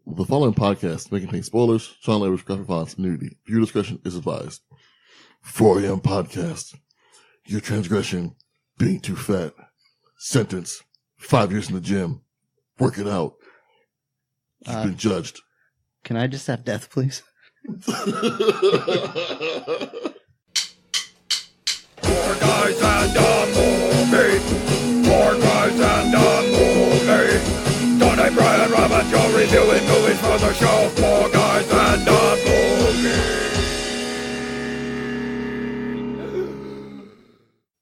The following podcast may contain spoilers, child language, graphic violence, and nudity. Viewer discretion is advised. 4 a.m. podcast. Your transgression, being too fat. Sentence, 5 years in the gym. Work it out. You've been judged. Can I just have death, please? 4 guys and a movie. 4 guys and a movie. Donnie, Brian, Rob, and Joe reviewing movies for the show. 4 guys and a movie.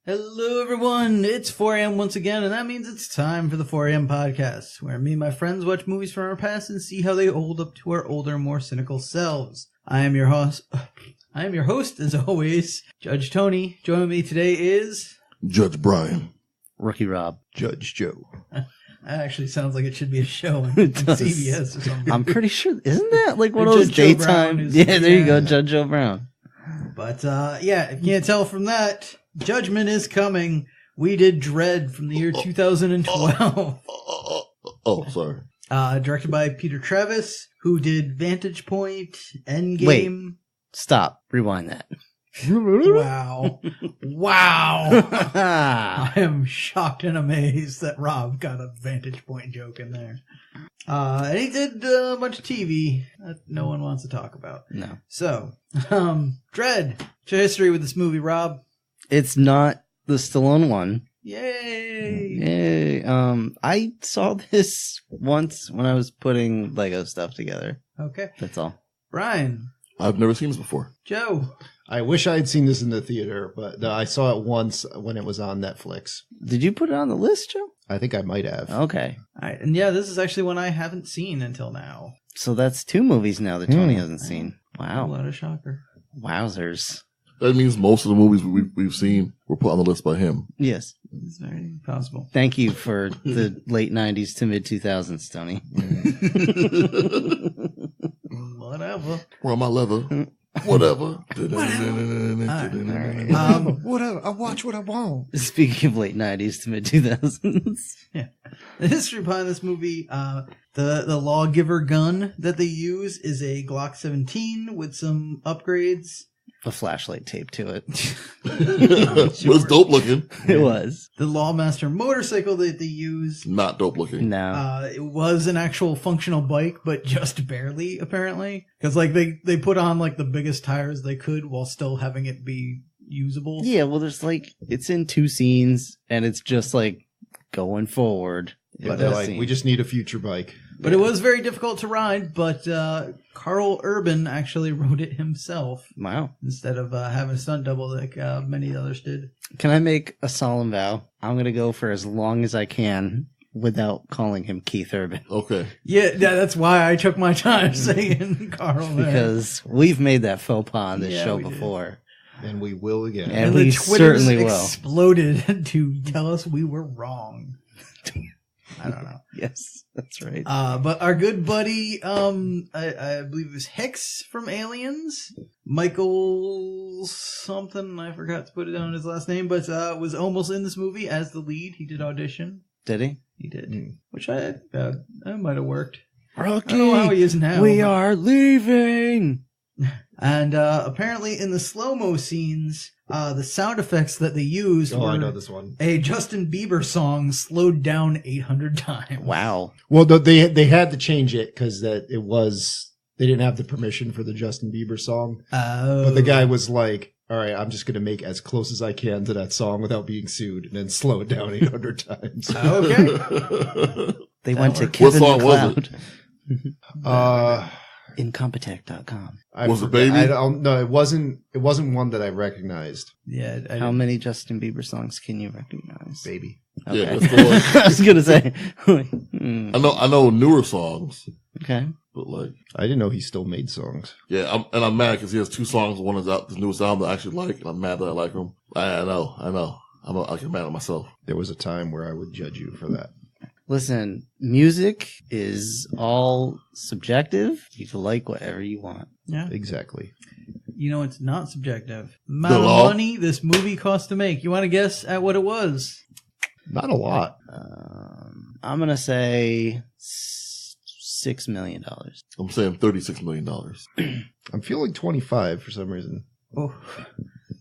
Hello, everyone. It's 4 a.m. once again, and that means it's time for the 4 a.m. podcast, where me and my friends watch movies from our past and see how they hold up to our older, more cynical selves. I am your host, as always, Judge Tony. Joining me today is Judge Brian. Rookie Rob. Judge Joe. That actually sounds like it should be a show on It does. CBS or something. I'm pretty sure, isn't that like one Or of those Judge Joe Brown daytime? is- Yeah, there you go, yeah. Judge Joe Brown. But, yeah, if you can't tell from that, Judgment is coming. We did Dredd from the year 2012. Sorry. Directed by Peter Travis, who did Vantage Point, Endgame. Wait. Stop. Rewind that. Wow. Wow. Ah. I am shocked and amazed that Rob got a Vantage Point joke in there. And he did a bunch of TV that no one wants to talk about. No. So, Dredd. What's your history with this movie, Rob? It's not the Stallone one. Yay! Yay. I saw this once when I was putting Lego stuff together. Okay. That's all. Brian. I've never seen this before. Joe. I wish I had seen this in the theater, but I saw it once when it was on Netflix. Did you put it on the list, Joe? I think I might have. Okay. All right. And yeah, this is actually one I haven't seen until now. So that's 2 movies now that Tony hasn't seen. Wow. What a shocker. Wowzers. That means most of the movies we've seen were put on the list by him. Yes. It's very possible. Thank you for the late 90s to mid 2000s, Tony. Whatever. We're on my leather. Whatever. Whatever. I watch what I want. Speaking of late 90s to mid 2000s. Yeah. The history behind this movie, the lawgiver gun that they use is a Glock 17 with some upgrades. A flashlight taped to it. Was dope looking. It was. The Lawmaster motorcycle that they use, Not dope looking. No. it was an actual functional bike, but just barely, apparently. Because, like, they put on, like, the biggest tires they could while still having it be usable. Yeah, well, there's like, it's in 2 scenes, and it's just like going forward. But they're like, we just need a future bike. But it was very difficult to ride, but Carl Urban actually rode it himself Wow. instead of having a stunt double like many others did. Can I make a solemn vow? I'm going to go for as long as I can without calling him Keith Urban. Okay. Yeah, that's why I took my time saying Carl there. Because we've made that faux pas on this Yeah, show we did. before. And we will again. And the we Twitters certainly will. exploded to tell us we were wrong. I don't know. Yes, that's right. But our good buddy, I believe it was Hicks from Aliens, Michael something, I forgot to put it down his last name, but was almost in this movie as the lead. He did audition. Did he? He did, which I might have worked. Rocky, I don't know how he is now. we but- are leaving. And apparently in the slow-mo scenes, the sound effects that they used Oh, were I know this one. a Justin Bieber song slowed down 800 times. Wow. Well, they had to change it because they didn't have the permission for the Justin Bieber song. Oh. But the guy was like, all right, I'm just going to make as close as I can to that song without being sued and then slow it down 800 times. Okay. They went to worked. Kevin What song was MacLeod. it? Incompetech.com. Was it Baby? I don't know. It wasn't one that I recognized. Yeah. I How many Justin Bieber songs can you recognize? Baby. Yeah, Okay. that's the one. I was gonna say. Hmm. I know newer songs, Okay. but like, I didn't know he still made songs. yeah, I'm mad because he has 2 songs. One is out, his newest album that I actually like, and I'm mad that I like him. I know. I get mad at myself. There was a time where I would judge you for that. Listen, music is all subjective. You can like whatever you want. Yeah. Exactly. You know, it's not subjective. Amount of law? money this movie cost to make. You want to guess at what it was? Not a lot. I'm gonna say $6 million. I'm saying $36 million. I'm feeling 25 for some reason. Oh,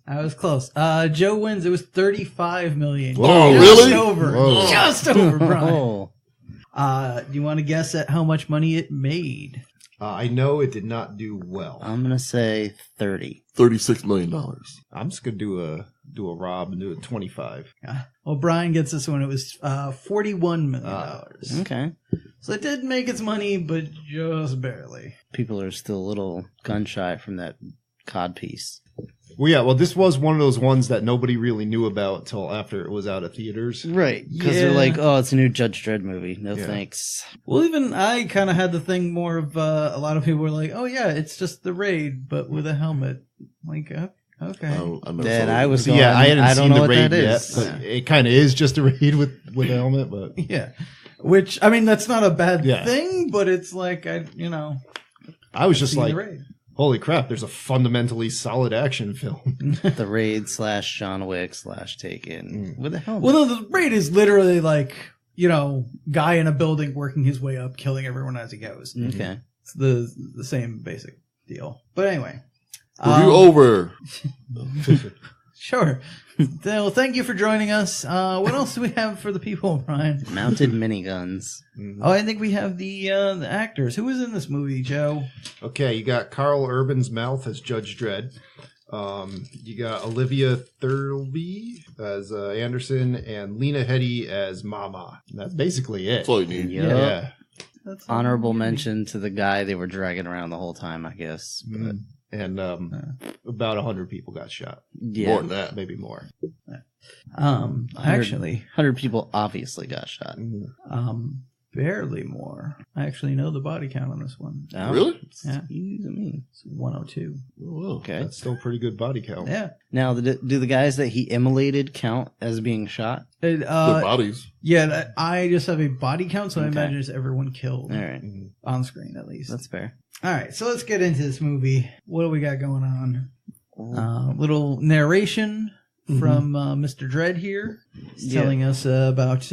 I was close. Joe wins. It was 35 million. Whoa, Just really? over. Whoa. Just over, Brian. Oh, Do you want to guess at how much money it made? I know it did not do well. I'm going to say 30. $36 million. I'm just gonna do a Rob and do a 25. Well, Brian gets this one. It was $41 million. Okay. So it did make its money, but just barely. People are still a little gun shy from that cod piece. Well, yeah. Well, this was one of those ones that nobody really knew about until after it was out of theaters. Right. Because Yeah. they're like, oh, it's a new Judge Dredd movie. No Yeah. thanks. Well, even I kind of had the thing more of a lot of people were like, oh, yeah, it's just the Raid, but with a helmet. Like, okay. I know Then so. I was So, going, yeah, I hadn't I don't seen know the what Raid that yet, is. but it kind of is just a Raid with a helmet. But Yeah. Which, I mean, that's not a bad Yeah. thing, but it's like, I was just seen like, the Raid. holy crap! There's a fundamentally solid action film. The Raid / John Wick / Taken with a helmet. Well, no, the Raid is literally like, guy in a building working his way up, killing everyone as he goes. Okay. It's the same basic deal. But anyway. Review over. Sure. Well, thank you for joining us. What else do we have for the people, Ryan? Mounted miniguns. Oh, I think we have the actors. Who was in this movie, Joe? Okay, you got Carl Urban's Mouth as Judge Dredd. You got Olivia Thirlby as Anderson and Lena Headey as Mama. And that's basically it. That's all you need. Yep. Yeah. That's Honorable mention to the guy they were dragging around the whole time, I guess. But, And about 100 people got shot. yeah. More than that. Maybe more. Actually, 100 people obviously got shot. barely more. I actually know the body count on this one. Oh, Really? Yeah. excuse me. It's 102. Oh, Okay. That's still pretty good body count. Yeah. Now, do the guys that he immolated count as being shot? It, Their bodies. yeah, I just have a body count, so I Okay. imagine it's everyone killed All right. on screen at least. That's fair. All right, so let's get into this movie. What do we got going on? Little narration from Mr. Dredd here. He's Yeah. telling us about...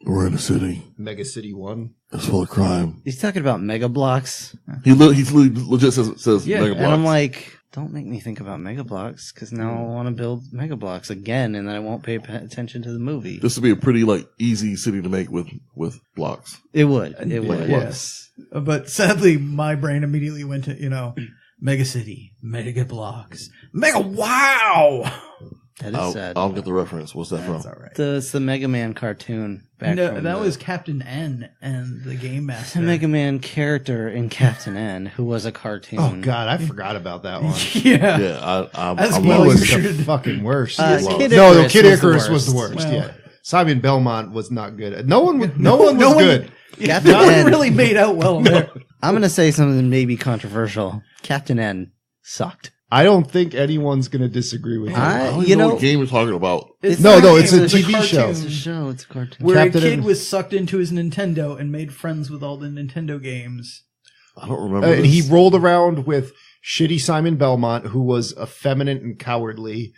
We're in a city. Mega City 1. It's full of crime. He's talking about mega blocks. He legit says Yeah, mega And I'm blocks. like, don't make me think about mega blocks, because now I want to build mega blocks again, and then I won't pay attention to the movie. This would be a pretty easy city to make with blocks. It would. It would. Yes. But sadly, my brain immediately went to, Mega City, Mega Blocks, Mega Wow! That is sad. I'll get the reference. What's that That's from? all right. It's the Mega Man cartoon. Back No, from that the- was Captain N and the Game the Master. Mega Man character in Captain N, who was a cartoon. Oh, God, I forgot about that one. Yeah. Yeah, As I'm well He always- was you the should. fucking worst. Kid No, Icarus Kid was the Icarus was the worst. worst. Well- Yeah, Simon Belmont was not good. No one was no one- good. Captain No one N. really made out well there. I'm going to say something maybe controversial. Captain N sucked. I don't think anyone's gonna disagree with you. I don't you even know know- what game you're talking about. It's No, not no, game, it's a TV cartoon show. It's a show. It's a cartoon. Where Captain a kid N- was sucked into his Nintendo and made friends with all the Nintendo games. I don't remember. And he this. rolled around with shitty Simon Belmont, who was effeminate and cowardly.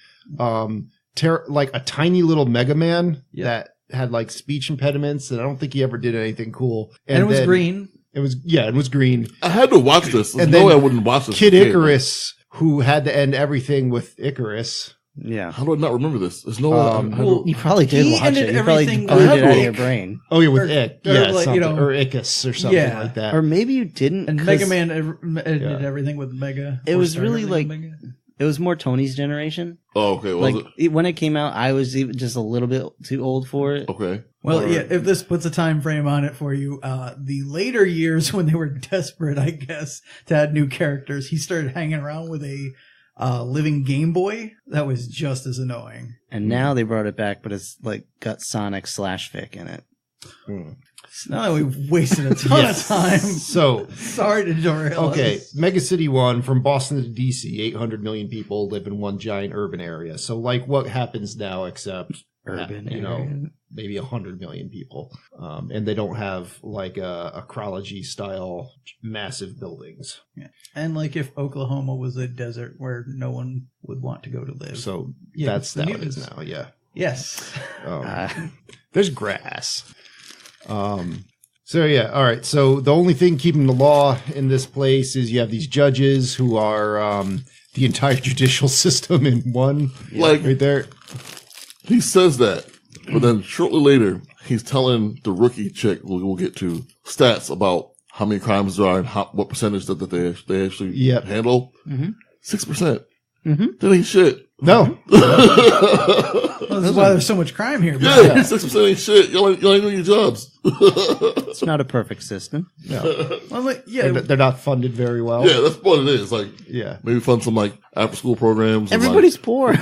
Like a tiny little Mega Man that had like speech impediments, and I don't think he ever did anything cool. And it was then- green. It was green. I had to watch this. There's And no then way I wouldn't watch this. Kid as a kid. Icarus, who had to end everything with Icarus. Yeah. How do I not remember this? There's no way. I had to- well, You probably did He watch ended it. You probably everything burned with it out of Ick. your brain. Oh yeah, with Or- Ick. or Yeah, like, something. you know- Or Icus or something Yeah. like that. Or maybe you didn't. And 'cause Mega Man ended everything with Mega. It Or was started really everything like- with Mega. It was more Tony's generation. Oh, okay. Was Like it? when it came out, I was even just a little bit too old for it. Okay. Well, All yeah, right. if this puts a time frame on it for you, the later years when they were desperate, I guess, to add new characters, he started hanging around with a living Game Boy. That was just as annoying. And now they brought it back, but it's like got Sonic /Vic in it. So now we've wasted a ton of time. So Sorry to derail okay, us. Mega City 1 from Boston to DC, 800 million people live in one giant urban area. So like what happens now except Urban you know, area. maybe 100 million people. And they don't have like a Acrology style massive buildings. And like if Oklahoma was a desert where no one would want to go to live. So Yeah, that's the how it is mutants. now, yeah. Yes. There's grass. So yeah, all right. So the only thing keeping the law in this place is you have these judges who are the entire judicial system in one. Like right there. He says that, but then shortly later, he's telling the rookie chick we'll get to stats about how many crimes there are and what percentage that they actually handle. 6%. That ain't shit. No. Well, this is why there's so much crime here. Yeah, 6% ain't shit. Y'all ain't doing your jobs. It's not a perfect system. No. Well, like, yeah, They're not funded very well. Yeah, that's what it is. Like, Yeah. maybe fund some like after school programs. and, Everybody's poor.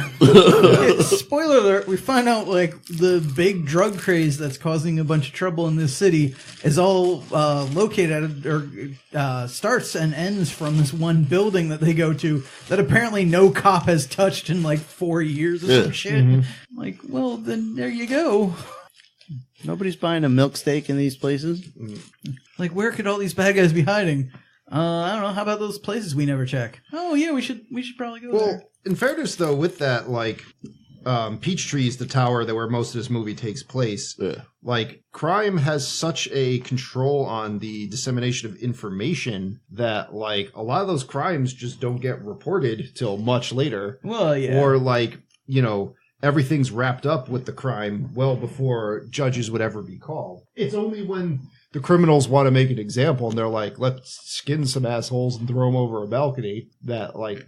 spoiler alert, we find out like the big drug craze that's causing a bunch of trouble in this city is all located or starts and ends from this one building that they go to that apparently no cop has touched in like 4 years or some shit. Like, well, then there you go. Nobody's buying a milk steak in these places. Like, where could all these bad guys be hiding? I don't know. How about those places we never check? Oh yeah, we should probably go there. Well, in fairness, though, with that, like, Peachtree's the tower that where most of this movie takes place. Yeah. Like, crime has such a control on the dissemination of information that, like, a lot of those crimes just don't get reported till much later. Well, yeah. Or, like, everything's wrapped up with the crime well before judges would ever be called. It's only when the criminals want to make an example and they're like, let's skin some assholes and throw them over a balcony that, like,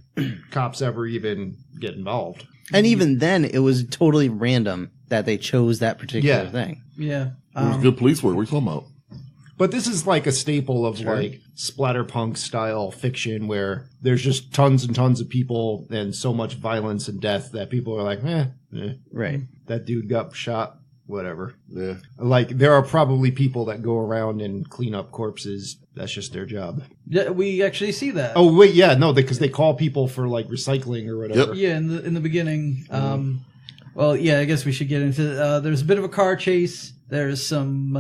cops ever even get involved. And even then, it was totally random that they chose that particular thing. Yeah. It was good police work. What are you talking about? But this is like a staple of like splatterpunk style fiction where there's just tons and tons of people and so much violence and death that people are like, Right. that dude got shot, whatever. Yeah. Like, there are probably people that go around and clean up corpses. That's just their job. Yeah, we actually see that. Oh, wait, yeah, no, because they call people for like recycling or whatever. Yeah, in the beginning. Well, yeah, I guess we should get into. There's a bit of a car chase. There's some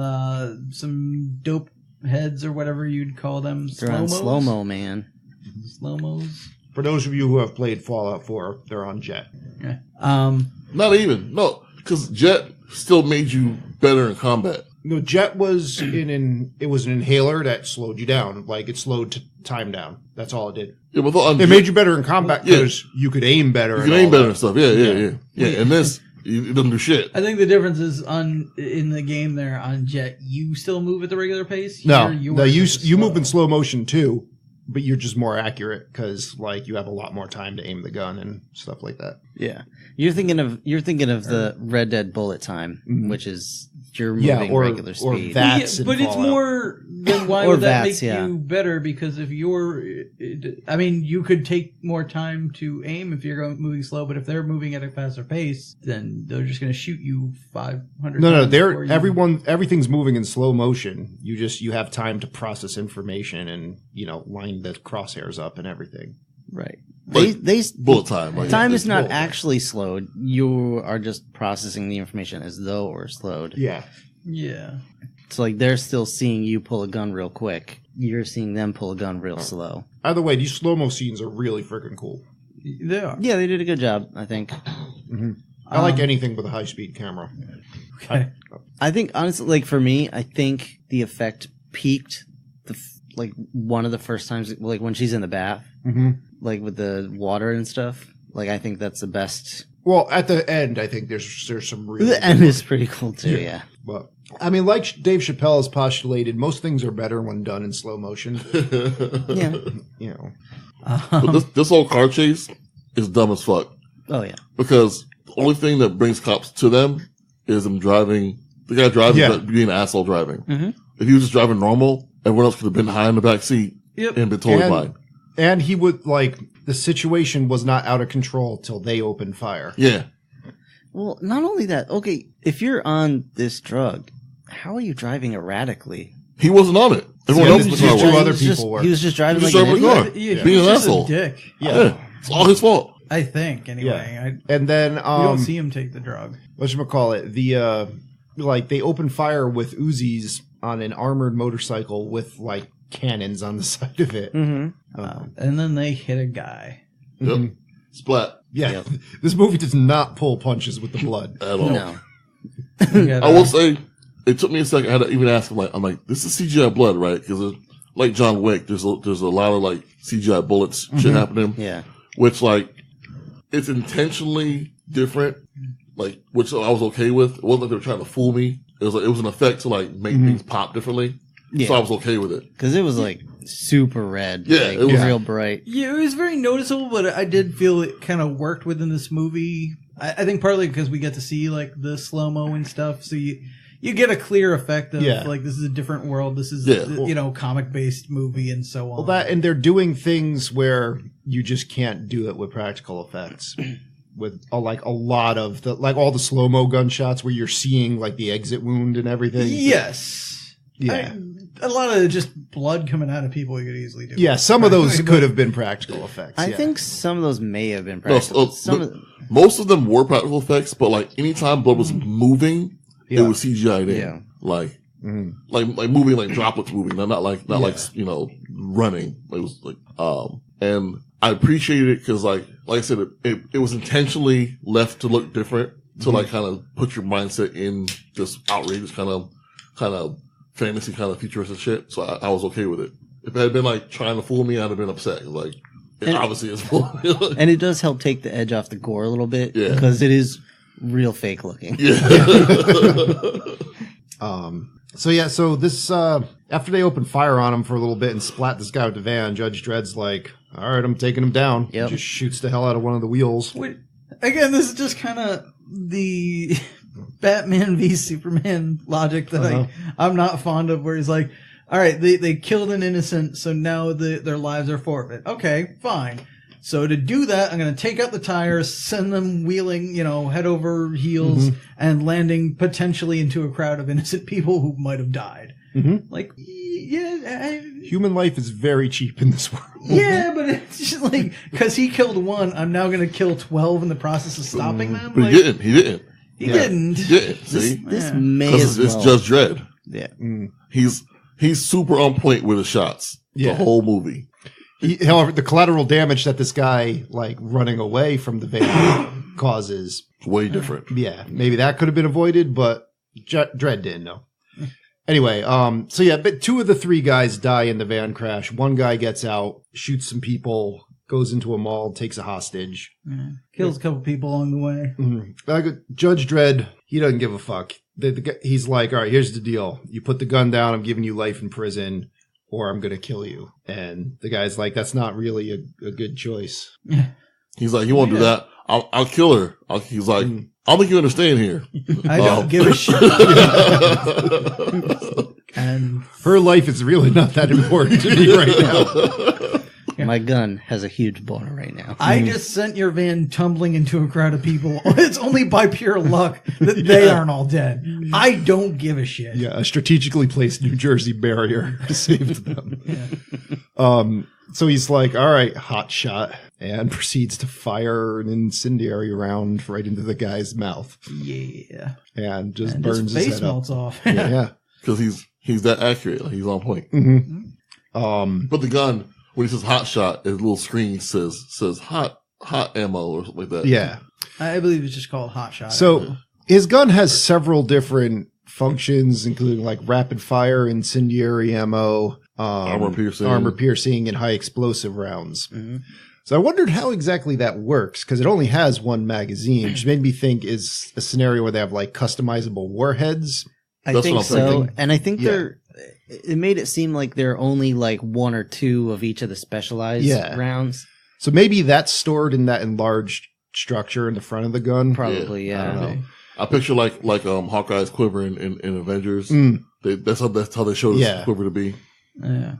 dope heads or whatever you'd call them. They're on slow-mo, man. Slow-mos. For those of you who have played Fallout 4, they're on Jet. Yeah. Not even. No, because Jet still made you better in combat. No, Jet was it was an inhaler that slowed you down. Like, it slowed time down. That's all it did. Yeah, but It made you better in combat because you could aim better. You can aim better and stuff. Yeah. And this, it doesn't do shit. I think the difference is in the game there on Jet, you still move at the regular pace. No, you move in slow motion too, but you're just more accurate because like you have a lot more time to aim the gun and stuff like that. Yeah. You're thinking of the Red Dead bullet time, which is you're moving regular speed. Or VATS but it's more than why Or would that VATS, make you better? Because if you could take more time to aim if you're moving slow, but if they're moving at a faster pace, then they're just going to shoot you 500 No, times. everything's moving in slow motion. You have time to process information and line the crosshairs up and everything. Right. Like, They bullet time. Like, time it's is not bullet time. actually slowed. You are just processing the information as though it were slowed. Yeah. Yeah. It's like they're still seeing you pull a gun real quick. You're seeing them pull a gun real slow. Either way, these slow-mo scenes are really freaking cool. They are. Yeah, they did a good job, I think. I like anything with a high-speed camera. Okay. I think, honestly, like for me, I think the effect peaked one of the first times, like when she's in the bath, like with the water and stuff. Like, I think that's the best. Well, at the end, I think there's some real. The end is pretty cool too. Yeah. But I mean, like Dave Chappelle has postulated, most things are better when done in slow motion. Yeah. But this whole car chase is dumb as fuck. Oh yeah. Because the only thing that brings cops to them is them driving. The guy driving is being an asshole driving. If he was just driving normal, everyone else could have been high in the back seat and been totally fine. And he would, like, the situation was not out of control till they opened fire. Yeah. Well, not only that. Okay, if you're on this drug, how are you driving erratically? He wasn't on it. Everyone else was just on two it. other He was people were. He was just driving He was like an driving a idiot. car. Yeah, Being he's an just asshole. a dick. Yeah. It's all his fault. I think, anyway. And then, You don't see him take the drug. whatchamacallit, they open fire with Uzis on an armored motorcycle with, like, cannons on the side of it. And then they hit a guy. Yep. Splat. Yeah. Yep. This movie does not pull punches with the blood. At all. No. You got, I will say, it took me a second. I had to even ask him, like, I'm like, this is CGI blood, right? Because like John Wick, there's a lot of like CGI bullets shit happening. Yeah. Which like, it's intentionally different, like, which I was okay with. It wasn't like they were trying to fool me. It was an effect to like make things pop differently. Yeah. So I was okay with it. Because it was like super red. Yeah, like, it was real bright. Yeah, it was very noticeable, but I did feel it kind of worked within this movie. I think partly because we get to see like the slow-mo and stuff, so you get a clear effect of like this is a different world. This is comic-based movie and so on. Well, that and they're doing things where you just can't do it with practical effects. With like a lot of the like all the slow-mo gunshots where you're seeing like the exit wound and everything. Yes. Yeah. A lot of just blood coming out of people you could easily do. Yeah, some of those could have been practical effects. I think some of those may have been practical. Most of them were practical effects, but like anytime blood was moving, it was CGI'd in. Yeah. Like moving, like droplets moving, not like running. It was like, and I appreciated it because like I said, it was intentionally left to look different to like kind of put your mindset in this outrageous kind of fantasy kind of futuristic shit. So I was okay with it. If it had been like trying to fool me, I'd have been upset. Like, it obviously is fooling me. And it does help take the edge off the gore a little bit. Yeah. Because it is real fake looking. Yeah. So this, after they open fire on him for a little bit and splat this guy with the van, Judge Dredd's like, all right, I'm taking him down. Yep. Just shoots the hell out of one of the wheels. Wait, again, this is just kind of the Batman v Superman logic that I'm not fond of, where he's like, all right, they killed an innocent, so now their lives are forfeit. Okay, fine. So to do that, I'm going to take out the tires, send them wheeling, head over heels, and landing potentially into a crowd of innocent people who might have died. Like, yeah. Human life is very cheap in this world. Yeah, but it's just like, because he killed one, I'm now going to kill 12 in the process of stopping them? But like, he didn't. He didn't. He didn't. See? This may as it's well. Judge Dredd. Yeah. He's super on point with his shots. The whole movie. However, the collateral damage that this guy, like, running away from the van causes... Way different. Yeah, maybe that could have been avoided, but Dredd didn't know. Anyway, but 2 of the 3 guys die in the van crash. One guy gets out, shoots some people, goes into a mall, takes a hostage. Kills a couple people along the way. Judge Dredd, he doesn't give a fuck. He's like, all right, here's the deal. You put the gun down, I'm giving you life in prison, or I'm going to kill you. And the guy's like, that's not really a good choice. He's like, you won't do that. I'll kill her. He's like, I'll make you understand here. I don't give a shit. And her life is really not that important to me right now. My gun has a huge boner right now. I just sent your van tumbling into a crowd of people. It's only by pure luck that they aren't all dead. I don't give a shit. Yeah, a strategically placed New Jersey barrier saved them. So he's like, all right, hot shot, and proceeds to fire an incendiary round right into the guy's mouth. Yeah. And just burns his face head melts up. off. Yeah. Because he's that accurate. Like, he's on point. But the gun, when he says hot shot, his little screen says hot ammo or something like that. Yeah. I believe it's just called hot shot. So his gun has several different functions, including like rapid fire, incendiary ammo, armor piercing, and high explosive rounds. So I wondered how exactly that works, because it only has one magazine, which made me think is a scenario where they have like customizable warheads. I think so. And I think it made it seem like there are only like 1 or 2 of each of the specialized rounds. So maybe that's stored in that enlarged structure in the front of the gun. Probably, yeah. I don't know. I picture like Hawkeye's quiver in Avengers. That's how they showed his quiver to be. Yeah.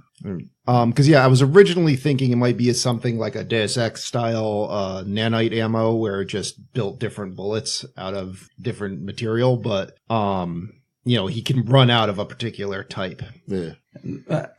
Because I was originally thinking it might be something like a Deus Ex style nanite ammo where it just built different bullets out of different material, but he can run out of a particular type. Yeah.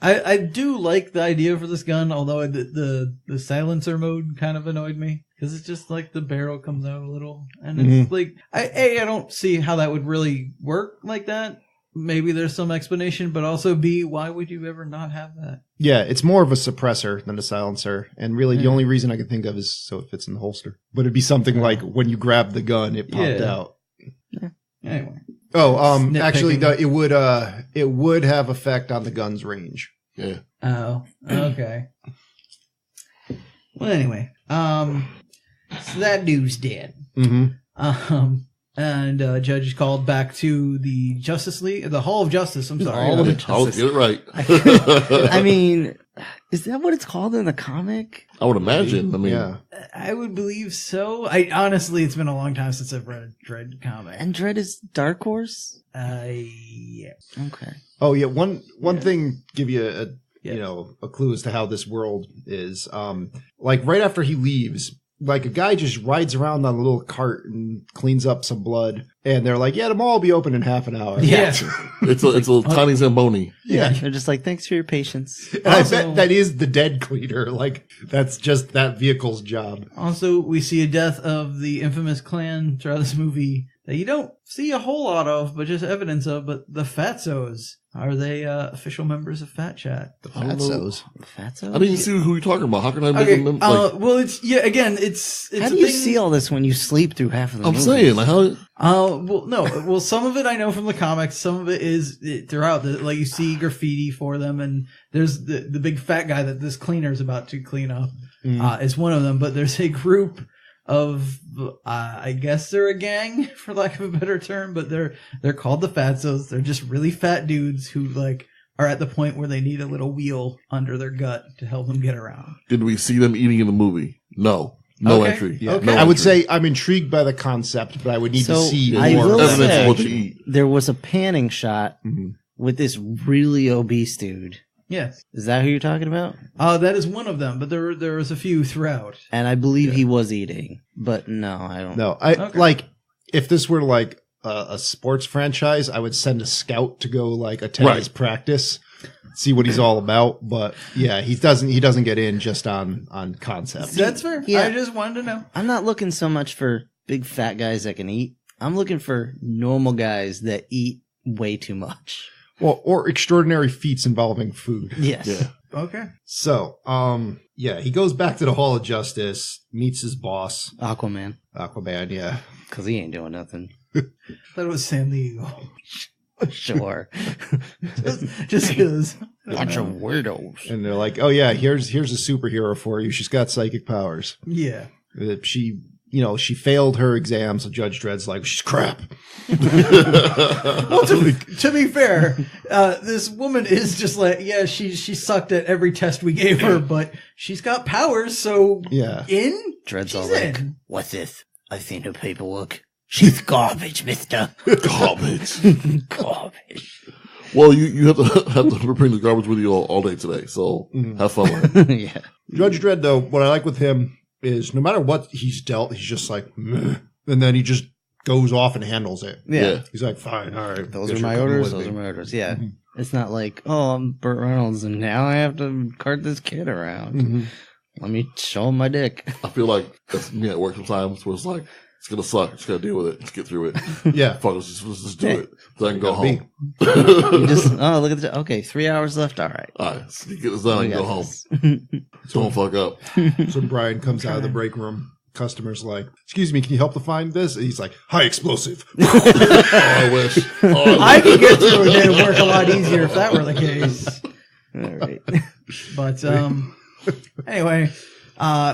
I do like the idea for this gun, although the silencer mode kind of annoyed me. Because it's just like the barrel comes out a little. And it's like, I don't see how that would really work like that. Maybe there's some explanation, but also B, why would you ever not have that? Yeah, it's more of a suppressor than a silencer. And really the only reason I can think of is so it fits in the holster. But it'd be something like when you grab the gun, it popped out. Yeah. Anyway. Actually, it would have effect on the gun's range. Yeah. Oh, okay. Well, anyway, so that dude's dead. Mm-hmm. And Judge is called back to the Justice League, the Hall of Justice. I'm sorry. Hall of I'll get it right. I mean, is that what it's called in the comic? I would imagine. I mean, Yeah. I would believe so. Honestly, it's been a long time since I've read a Dredd comic. And Dredd is Dark Horse? Yeah. Okay. Oh yeah. One thing, give you a clue as to how this world is. Like right after he leaves, like a guy just rides around on a little cart and cleans up some blood, and they're like, "Yeah, the mall will be open in half an hour." Yeah. it's a little tiny Zamboni. Yeah. They're just like, thanks for your patience. And I bet that is the dead cleaner. Like that's just that vehicle's job. Also, we see a death of the infamous clan throughout this movie that you don't see a whole lot of, but just evidence of. But the Fatzos, are they official members of Fat Chat? The I don't know. Fatzos. Fatso? I didn't even see who you're talking about. How can I make Okay, them? Like, well, it's How do you see all this when you sleep through half of the I'm movie? saying, like, how? well, no. Well, some of it I know from the comics. Some of it is throughout. Like you see graffiti for them, and there's the big fat guy that this cleaner is about to clean up. Is one of them. But there's a group of I guess they're a gang, for lack of a better term, but they're called the Fatzos. They're just really fat dudes who like are at the point where they need a little wheel under their gut to help them get around. Did we see them eating in the movie? No. No Okay. entry. Yeah. Okay. No I would entry. say I'm intrigued by the concept, but I would need to see I more will evidence of say what they eat. there was a panning shot Mhm. with this really obese dude. Yes. Is that who you're talking about? That is one of them, but there was a few throughout. And I believe he was eating, but no, I don't. No, I Okay. like if this were like a sports franchise, I would send a scout to go like attend his practice, see what he's all about. But yeah, he doesn't get in just on concept. That's fair. Yeah. I just wanted to know. I'm not looking so much for big fat guys that can eat. I'm looking for normal guys that eat way too much. Well, or extraordinary feats involving food. Yes. Yeah. Okay. So, yeah, he goes back to the Hall of Justice, meets his boss, Aquaman. Aquaman. Yeah, Because he ain't doing nothing. That was Sam the Eagle. Sure. Just because. Bunch of weirdos. and they're like, "Oh yeah, here's a superhero for you. She's got psychic powers. Yeah. She failed her exam, so Judge Dredd's like, she's crap." Well, to be fair, this woman is just like, yeah, she sucked at every test we gave her, but she's got powers, so Yeah. Dredd's she's all like, in. what's this? I've seen her paperwork. She's garbage, mister. Garbage. Garbage. Well, you have to bring the garbage with you all day today, so have fun with it. Yeah. Judge Dredd, though, what I like with him is no matter what he's dealt, he's just like, meh. And then he just goes off and handles it. Yeah. He's like, fine, all right. Those guess are you're my coming orders. with Those me. are my orders. Yeah. It's not like, oh, I'm Burt Reynolds and now I have to cart this kid around. Let me show him my dick. I feel like that's me at work sometimes where it's like, it's going to suck. Just got to deal with it. Just get through it. Yeah. Fuck, let's just do it. So I can go Gotta be. home. You just, oh, look at the, okay, 3 hours left. All right. All right. So you get this done We and got go home. this. Don't fuck up. So Brian comes out of the break room. Customer's like, excuse me, can you help to find this? And he's like, high explosive. Oh, I wish. Oh, I could get through a day of work a lot easier if that were the case. All right. But anyway,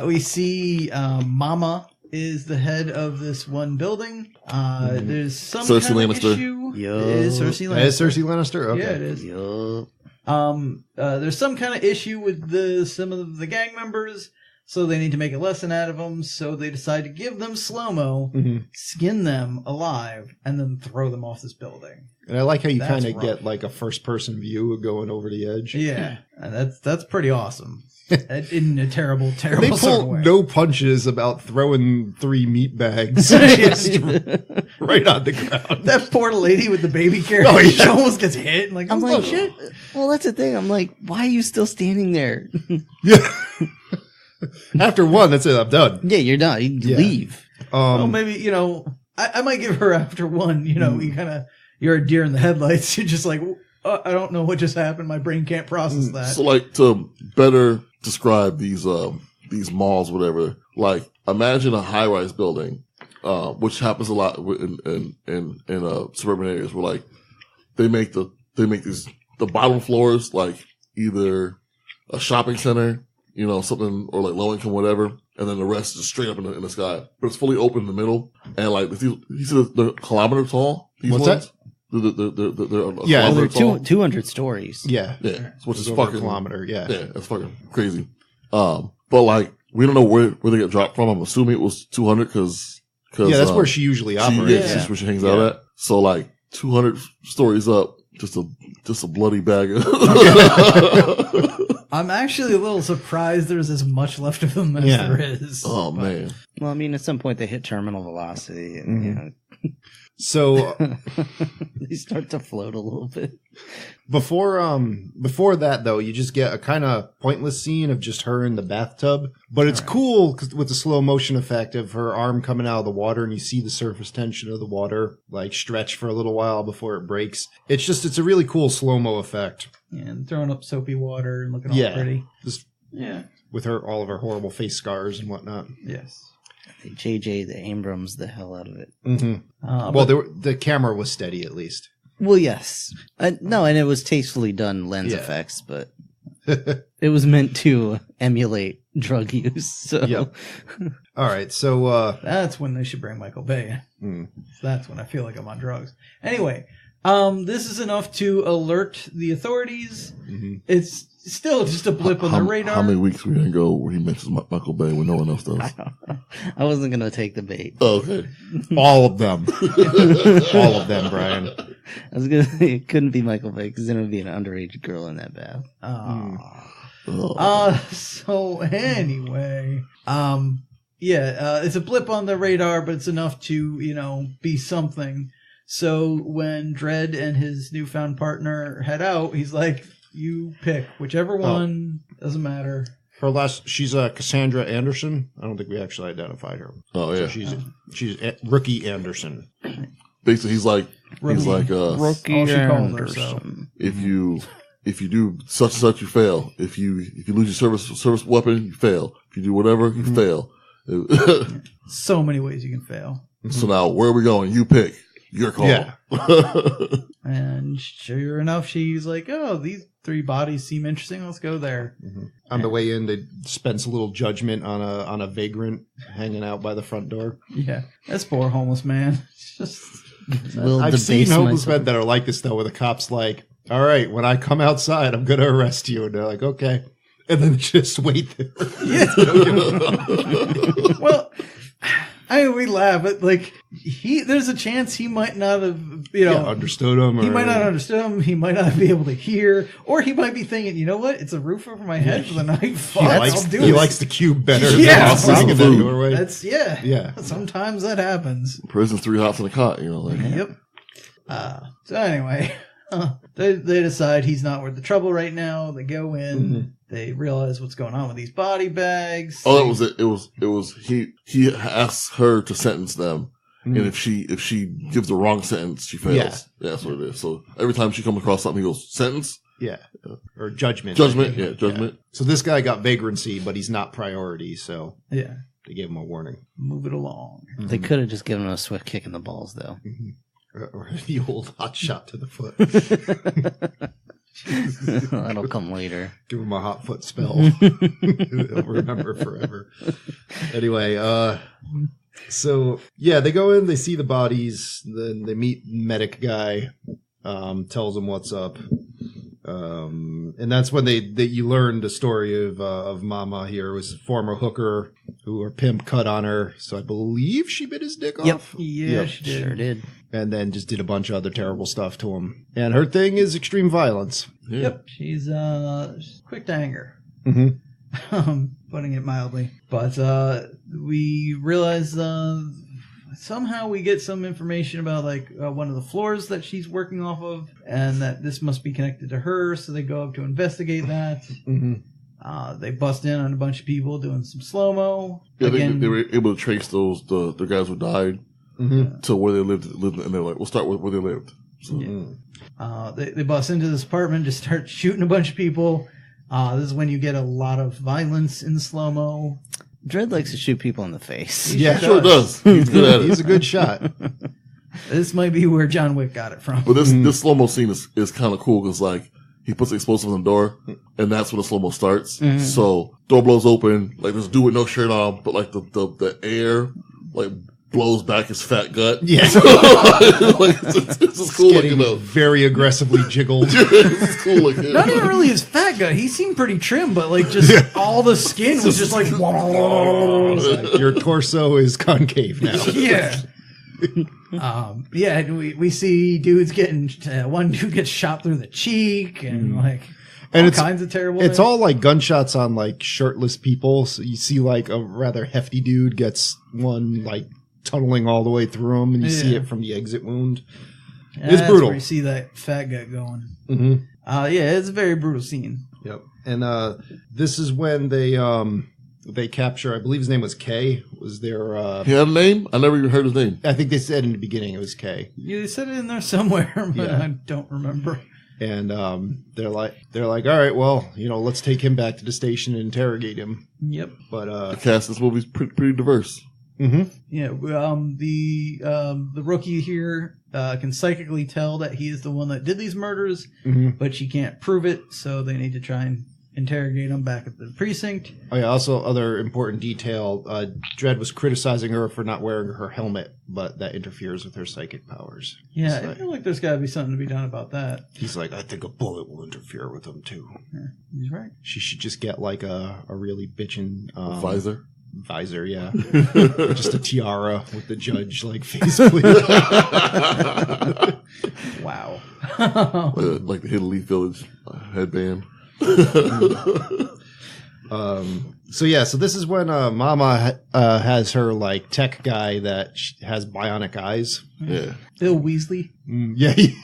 we see Mama is the head of this one building. There's some Cersei kind of Lannister. issue. Yo. It is Cersei Lannister. That is Cersei Lannister? Okay. Yeah, it is. Yup. There's some kind of issue with some of the gang members, so they need to make a lesson out of them. So they decide to give them slow-mo, skin them alive, and then throw them off this building. And I like how you That's kind of rough. get like a first-person view of going over the edge. Yeah, and that's pretty awesome. In a terrible, They terrible sort of pull way. no punches about throwing 3 meat bags Yes. right on the ground. That poor lady with the baby carriage Oh, yeah. she almost gets hit. And like, I'm oh, like, shit. well, that's the thing. I'm like, why are you still standing there? Yeah. After one, that's it. I'm done. Yeah, you're done. You Yeah. leave. Well, maybe, I might give her after one, you're a deer in the headlights. You're just like, I don't know what just happened. My brain can't process that. So, like, to better describe these malls, whatever, like, imagine a high-rise building, which happens a lot in suburban areas where like they make the bottom floors like either a shopping center, you know, something, or like low income, whatever, and then the rest is straight up in the sky. But it's fully open in the middle, and like you see they're kilometer tall. These What's ones? that? They're Yeah, Well, they're tall. 200 stories. Yeah. Which is Over a fucking kilometer. Yeah. Yeah, that's fucking crazy. But like we don't know where they get dropped from. I'm assuming it was 200 because Yeah, that's where she usually operates. That's where she hangs out at. So like 200 stories up, just a bloody bag of. I'm actually a little surprised there's as much left of them as there is. Oh But man. Well, I mean, at some point they hit terminal velocity, and you know, So they start to float a little bit. before that though, you just get a kind of pointless scene of just her in the bathtub, but it's cool 'cause with the slow motion effect of her arm coming out of the water, and you see the surface tension of the water like stretch for a little while before it breaks. It's a really cool slow-mo effect. and throwing up soapy water and looking all pretty. Just Yeah. with all of her horrible face scars and whatnot. Yes. They JJ the Abrams the hell out of it. Mm-hmm. Well, the camera was steady at least. Well, yes, no, and it was tastefully done lens Yeah. effects, but it was meant to emulate drug use. So Yep. All right, so that's when they should bring Michael Bay in. That's when I feel like I'm on drugs. Anyway, this is enough to alert the authorities. It's still just a blip on the radar. How many weeks we gonna go where he mentions Michael Bay when no one else does? I wasn't going to take the bait. Oh, okay. all of them, all of them, Brian. I was going to say it couldn't be Michael Bay because then it would be an underage girl in that bath. So anyway, it's a blip on the radar, but it's enough to, you know, be something. So when Dredd and his newfound partner head out, he's like, you pick whichever one, doesn't matter. She's Cassandra Anderson. I don't think we actually identified her. Oh yeah. So she's Rookie Anderson. Basically, he's like Rookie all she called her, so. Anderson. if you do such and such, you fail. If you lose your service weapon, you fail. If you do whatever, you fail. So many ways you can fail. So now, where are we going? You pick. Your call. Yeah. And sure enough, she's like, oh, these 3 bodies seem interesting. Let's go there. On the way in, they dispense a little judgment on a vagrant hanging out by the front door. Yeah. That's poor homeless man. It's just I've seen homeless men that are like this though, where the cop's like, all right, when I come outside, I'm going to arrest you. And they're like, okay. And then just wait there. well, I mean, we laugh, but like there's a chance he might not have, you know, understood him. He might not understand him. He might not be able to hear, or he might be thinking, you know what? It's a roof over my head for the night. Fuck, I'll do it. He likes the cube better Yeah, than sitting in that doorway. That's yeah. Sometimes that happens. Prison's 3 hops in a cot, you know. Like. Yep. So anyway, they decide he's not worth the trouble right now. They go in. They realize what's going on with these body bags. Oh, that was it. It was he asks her to sentence them, and if she gives the wrong sentence, she fails. Yeah, that's what it is. So every time she comes across something, he goes sentence. Yeah, or judgment. Judgment. Yeah, judgment. Yeah. So this guy got vagrancy, but he's not priority. So yeah, they gave him a warning. Move it along. They could have just given him a swift kick in the balls, though. Or the old hot shot to the foot. That'll come later. Give him a hot foot spell. He'll remember forever. Anyway, so yeah, they go in, they see the bodies, then they meet medic guy, tells them what's up. And that's when you learn the story of Mama here. It was a former hooker who her pimp cut on her. So I believe she bit his dick off. Yeah, she did. Sure did. And then just did a bunch of other terrible stuff to him. And her thing is extreme violence. Yeah. Yep, she's quick to anger. Putting it mildly. But we realize somehow we get some information about one of the floors that she's working off of, and that this must be connected to her. So they go up to investigate that. They bust in on a bunch of people doing some slow-mo. Yeah, they were able to trace the guys who died to where they lived, and they're like, we'll start with where they lived. So. They bust into this apartment, just start shooting a bunch of people. This is when you get a lot of violence in slow-mo. Dredd likes to shoot people in the face. Yeah, He sure does. He's good at it. He's a good shot. This might be where John Wick got it from. But this slow-mo scene is kind of cool because, like, he puts the explosive on the door, and that's when the slow-mo starts. So, door blows open, like, there's a dude with no shirt on, but, like, the air, like, blows back his fat gut. Yeah. Like, it's just cool Getting looking, though. very aggressively jiggled. It's cool looking. Not even really his fat guy. He seemed pretty trim, but like just all the skin was just like. Like, your torso is concave now. Yeah. And we see dudes getting one dude gets shot through the cheek and like And all it's kinds of terrible. It's things. all like gunshots on like shirtless people. So you see like a rather hefty dude gets one like tunneling all the way through him, and you see it from the exit wound. It's That's brutal. Where you see that fat guy going. Mm-hmm. It's a very brutal scene. Yep. And this is when they capture. I believe his name was Kay. Was their? He had a name? I never even heard his name. I think they said in the beginning it was Kay. You said it in there somewhere, but Yeah. I don't remember. And they're like, all right, well, let's take him back to the station and interrogate him. Yep. But The cast of this movie's pretty diverse. mm-hmm. Yeah. The rookie here can psychically tell that he is the one that did these murders, but she can't prove it, so they need to try and interrogate him back at the precinct. Oh yeah. Also, other important detail: Dredd was criticizing her for not wearing her helmet, but that interferes with her psychic powers. Yeah, So I feel like there's got to be something to be done about that. he's like, I think a bullet will interfere with them too. Yeah, he's right. She should just get like a really bitchin' Visor. visor, yeah, just a tiara with the judge like faceplate. Wow. Like the Hidden Leaf Village headband. So this is when Mama has her like tech guy that has bionic eyes. Yeah. Bill Weasley. Yeah, he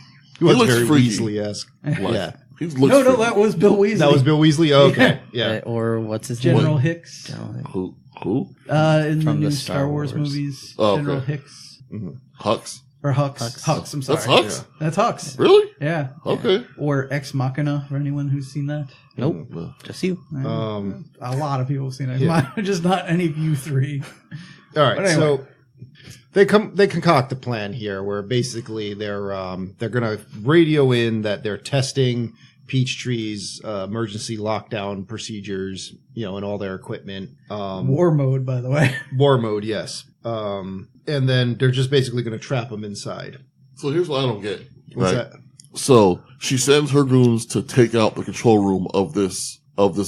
was looks very freaky. Weasley-esque. Like, Yeah, he looks No, freaky. that was Bill Weasley. that was Bill Weasley. Oh, okay, yeah. Or what's his General name? Hicks. Who? In the From new the Star Wars Wars. movies. Oh, okay. General Hicks. Hux? Or Hux. Hux, I'm sorry. That's Hux? That's Hux. Really? Yeah. Okay. Or Ex Machina, for anyone who's seen that. Nope, Well, just you. A lot of people have seen it. Yeah. Just not any of you three. All right, But anyway. so they concoct a plan here where basically they're gonna radio in that they're testing Peachtree's emergency lockdown procedures, and all their equipment. War mode, by the way. War mode, yes. And then they're just basically gonna trap them inside. so here's what I don't get. What's right? that? So she sends her goons to take out the control room of this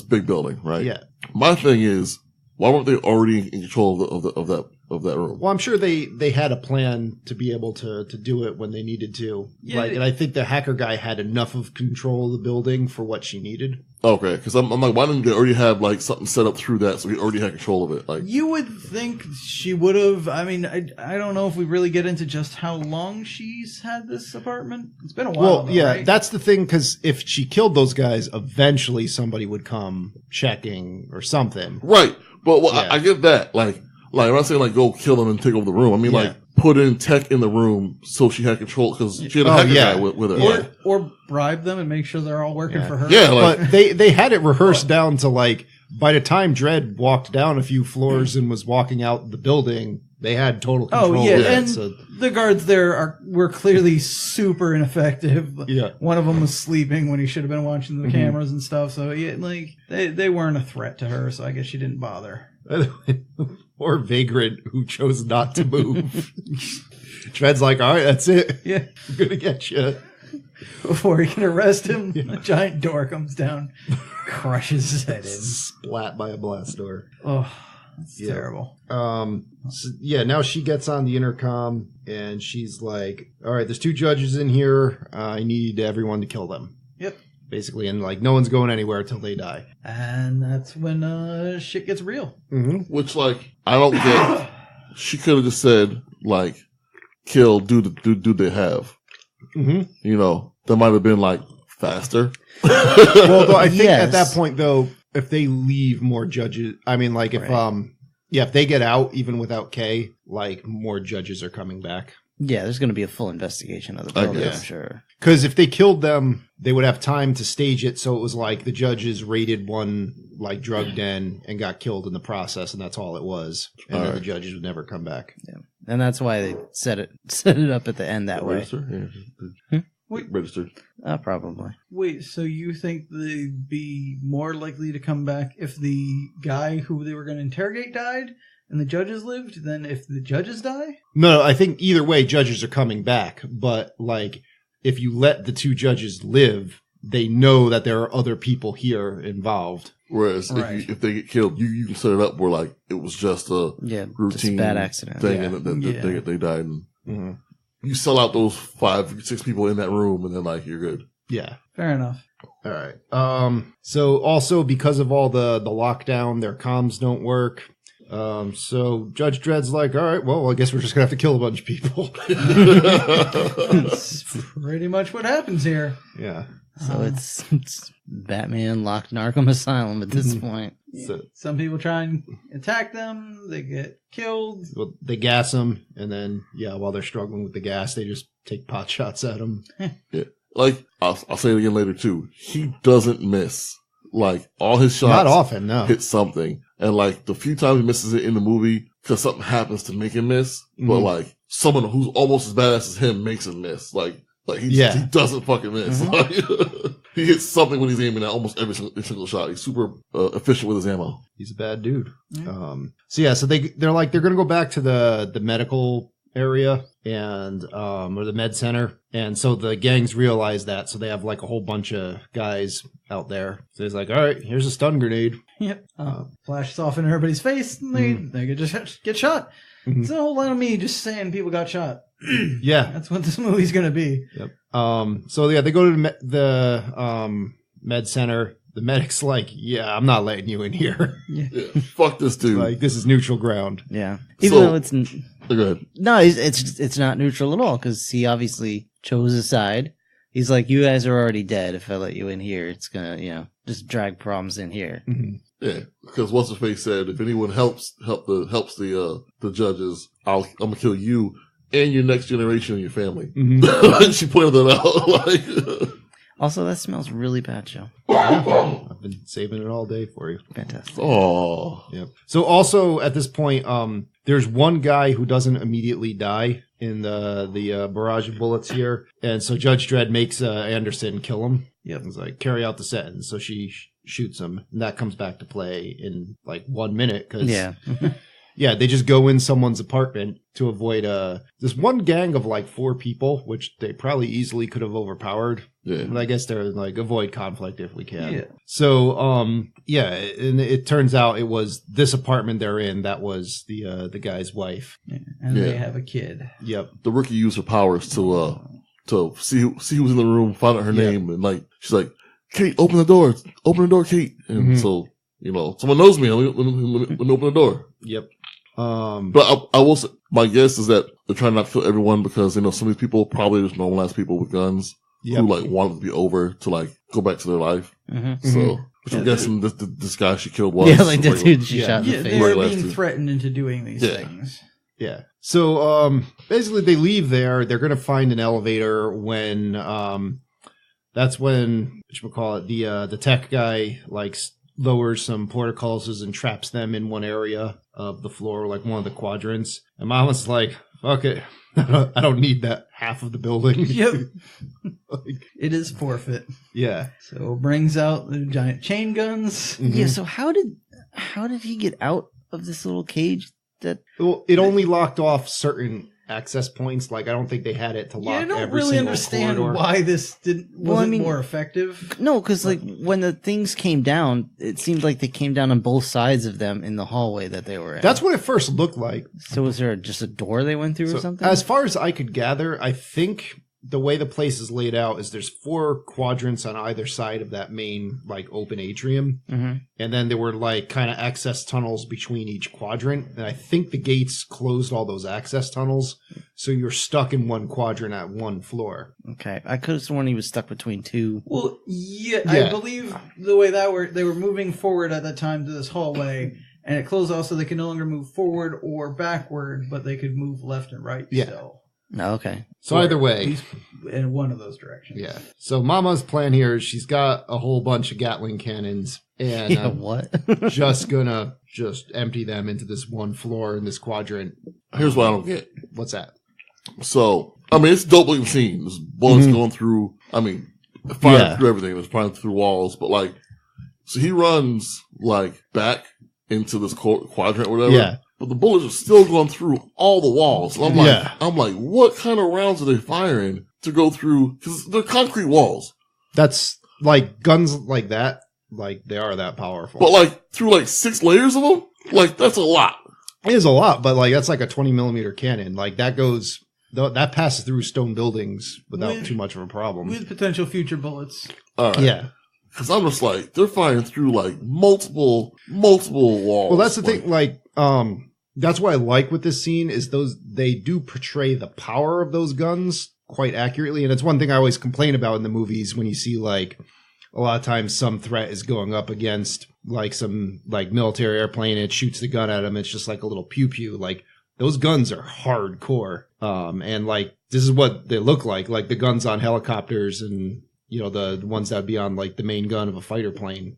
big building, right? Yeah. My thing is, why weren't they already in control of that room? Well, I'm sure they had a plan to be able to do it when they needed to. Yeah, and I think the hacker guy had enough of control of the building for what she needed. Okay, because I'm like, why didn't they already have like something set up through that so he already had control of it? Like, You would think she would have. I mean, I don't know if we really get into just how long she's had this apartment. It's been a while. Well, though, yeah, right? that's the thing, because if she killed those guys, eventually somebody would come checking or something. right? But Yeah. I get that. Like I'm not saying like go kill them and take over the room. I mean Yeah. like put in tech in the room so she had control because she had a hacker guy with her. Yeah. or bribe them and make sure they're all working for her. Yeah, like But they had it rehearsed down to like, by the time Dredd walked down a few floors and was walking out the building, they had total control. Oh yeah, of it, and so- the guards there were clearly super ineffective. Yeah. One of them was sleeping when he should have been watching the cameras and stuff. So yeah, like they weren't a threat to her. So I guess she didn't bother. or Vagrant who chose not to move. Dredd's like, all right, that's it. Yeah. I'm gonna get you. Before he can arrest him, a giant door comes down, crushes his head in. Splat by a blast door. Oh, that's Yeah. terrible. Now she gets on the intercom and she's like, all right, there's 2 judges in here. I need everyone to kill them. Yep. Basically, and like no one's going anywhere until they die. And that's when shit gets real. Mm-hmm. which like I don't get. She could have just said like kill do they have. Mm-hmm. That might have been like faster. Well, though, I think Yes. at that point, though, if they leave more judges, I mean, like if Right. if they get out even without Kay, like more judges are coming back. Yeah, there's going to be a full investigation of the I building, guess. I'm sure. Because if they killed them, they would have time to stage it so it was like the judges raided one like drug den and got killed in the process, and that's all it was. And then the judges would never come back. Yeah. And that's why they set it up at the end that way. Register? Yeah. Wait. Register. Probably. Wait, so you think they'd be more likely to come back if the guy who they were going to interrogate died and the judges lived than if the judges die? No, I think either way, judges are coming back. But like, if you let the two judges live, they know that there are other people here involved. Whereas if they get killed, you can set it up where like it was just a routine just a bad accident thing, and then they died. And you sell out those 5-6 people in that room, and then like you're good. Yeah. Fair enough. All right. So also because of all the lockdown, their comms don't work. So Judge Dredd's like, all right, well, I guess we're just gonna have to kill a bunch of people. That's pretty much what happens here. Yeah. So it's Batman locked in Arkham Asylum at this point. So, Some people try and attack them. They get killed. well, they gas them, and then while they're struggling with the gas, they just take pot shots at them. Yeah, like I'll say it again later too. He doesn't miss. Like all his shots, Not often, no. hit something, and like the few times he misses it in the movie, because something happens to make him miss. But like someone who's almost as badass as him makes him miss. Like he doesn't fucking miss. Like, he hits something when he's aiming at almost every single shot. He's super efficient with his ammo. He's a bad dude. So they're gonna go back to the medical area and or the med center, and so the gangs realize that, so they have like a whole bunch of guys out there. So he's like, all right, here's a stun grenade. Yep. Flashes off in everybody's face, and they just get shot. It's a whole lot of me just saying people got shot. Yeah, That's what this movie's gonna be. yep. So they go to the med center. The medic's like, yeah, I'm not letting you in here. Yeah, fuck this dude. Like, this is neutral ground. Yeah. Even though it's... Go ahead. No, it's not neutral at all, because he obviously chose a side. He's like, you guys are already dead. If I let you in here, it's gonna, just drag problems in here. Mm-hmm. Yeah, because what's his face said, if anyone helps the judges, I'm gonna kill you and your next generation and your family. And she pointed that out. Like, Also, that smells really bad, Joe. I've been saving it all day for you. Fantastic. oh, Yep. So also at this point, there's one guy who doesn't immediately die in the barrage of bullets here, and so Judge Dredd makes Anderson kill him. Yep. He's like, carry out the sentence. So she shoots him, and that comes back to play in like 1 minute. Cause, yeah, they just go in someone's apartment to avoid this one gang of like 4 people, which they probably easily could have overpowered. yeah. And I guess they're like, avoid conflict if we can. Yeah. So, and it turns out it was this apartment they're in that was the guy's wife. Yeah. And they have a kid. Yep. The rookie used her powers to see who's in the room, find out her name, and like she's like, Kate, open the door, Kate. And so someone knows me. Let me open the door. Yep. But I will say, my guess is that they're trying not to kill everyone because some of these people probably just normal ass people with guns who like want it to be over to like go back to their life. So, which I'm guessing this guy she killed was. Yeah, like the dude she shot in the They face. were Right, being last threatened into doing these things. Yeah. So, basically they leave there. They're going to find an elevator when, that's when, the tech guy like lowers some portcullises and traps them in one area of the floor, like one of the quadrants. And Mama's like, fuck it. I don't need that half of the building. Yep. It is forfeit. Yeah. So brings out the giant chain guns. Yeah, so how did he get out of this little cage? Well, it only locked off certain access points. Like, I don't think they had it to lock I don't every really single understand corridor. why this wasn't more effective. No, because like when the things came down, it seemed like they came down on both sides of them in the hallway that they were in. That's what it first looked like. So was there just a door they went through or something? As far as I could gather, I think the way the place is laid out is there's 4 quadrants on either side of that main like open atrium. And then there were like kind of access tunnels between each quadrant. And I think the gates closed all those access tunnels. So you're stuck in one quadrant at one floor. Okay. I could have sworn he was stuck between 2. Well, I believe the way that worked, they were moving forward at that time to this hallway, and it closed off so they could no longer move forward or backward, but they could move left and right still. No, okay. So either way, He's in one of those directions. yeah. So Mama's plan here is she's got a whole bunch of Gatling cannons and Yeah, what? just gonna empty them into this one floor in this quadrant. Here's what I don't get. What's that? So, I mean, it's a dope looking scene. There's bullets going through, I mean, firing through everything. There's firing through walls, but like, so he runs like back into this quadrant or whatever. Yeah. But the bullets are still going through all the walls. And I'm like, what kind of rounds are they firing to go through? Because they're concrete walls. That's like guns like that. Like they are that powerful. But like through like 6 layers of them, like that's a lot. It is a lot, but like that's like a 20 millimeter cannon. Like that passes through stone buildings without too much of a problem. With potential future bullets. All right. Yeah. Because I'm just like, they're firing through like multiple walls. Well, that's the thing. Like, that's what I like with this scene is they do portray the power of those guns quite accurately. And it's one thing I always complain about in the movies when you see like a lot of times some threat is going up against like some like military airplane. And it shoots the gun at them. It's just like a little pew pew. Like those guns are hardcore. And like, this is what they look like the guns on helicopters and, you know, the ones that would be on like the main gun of a fighter plane.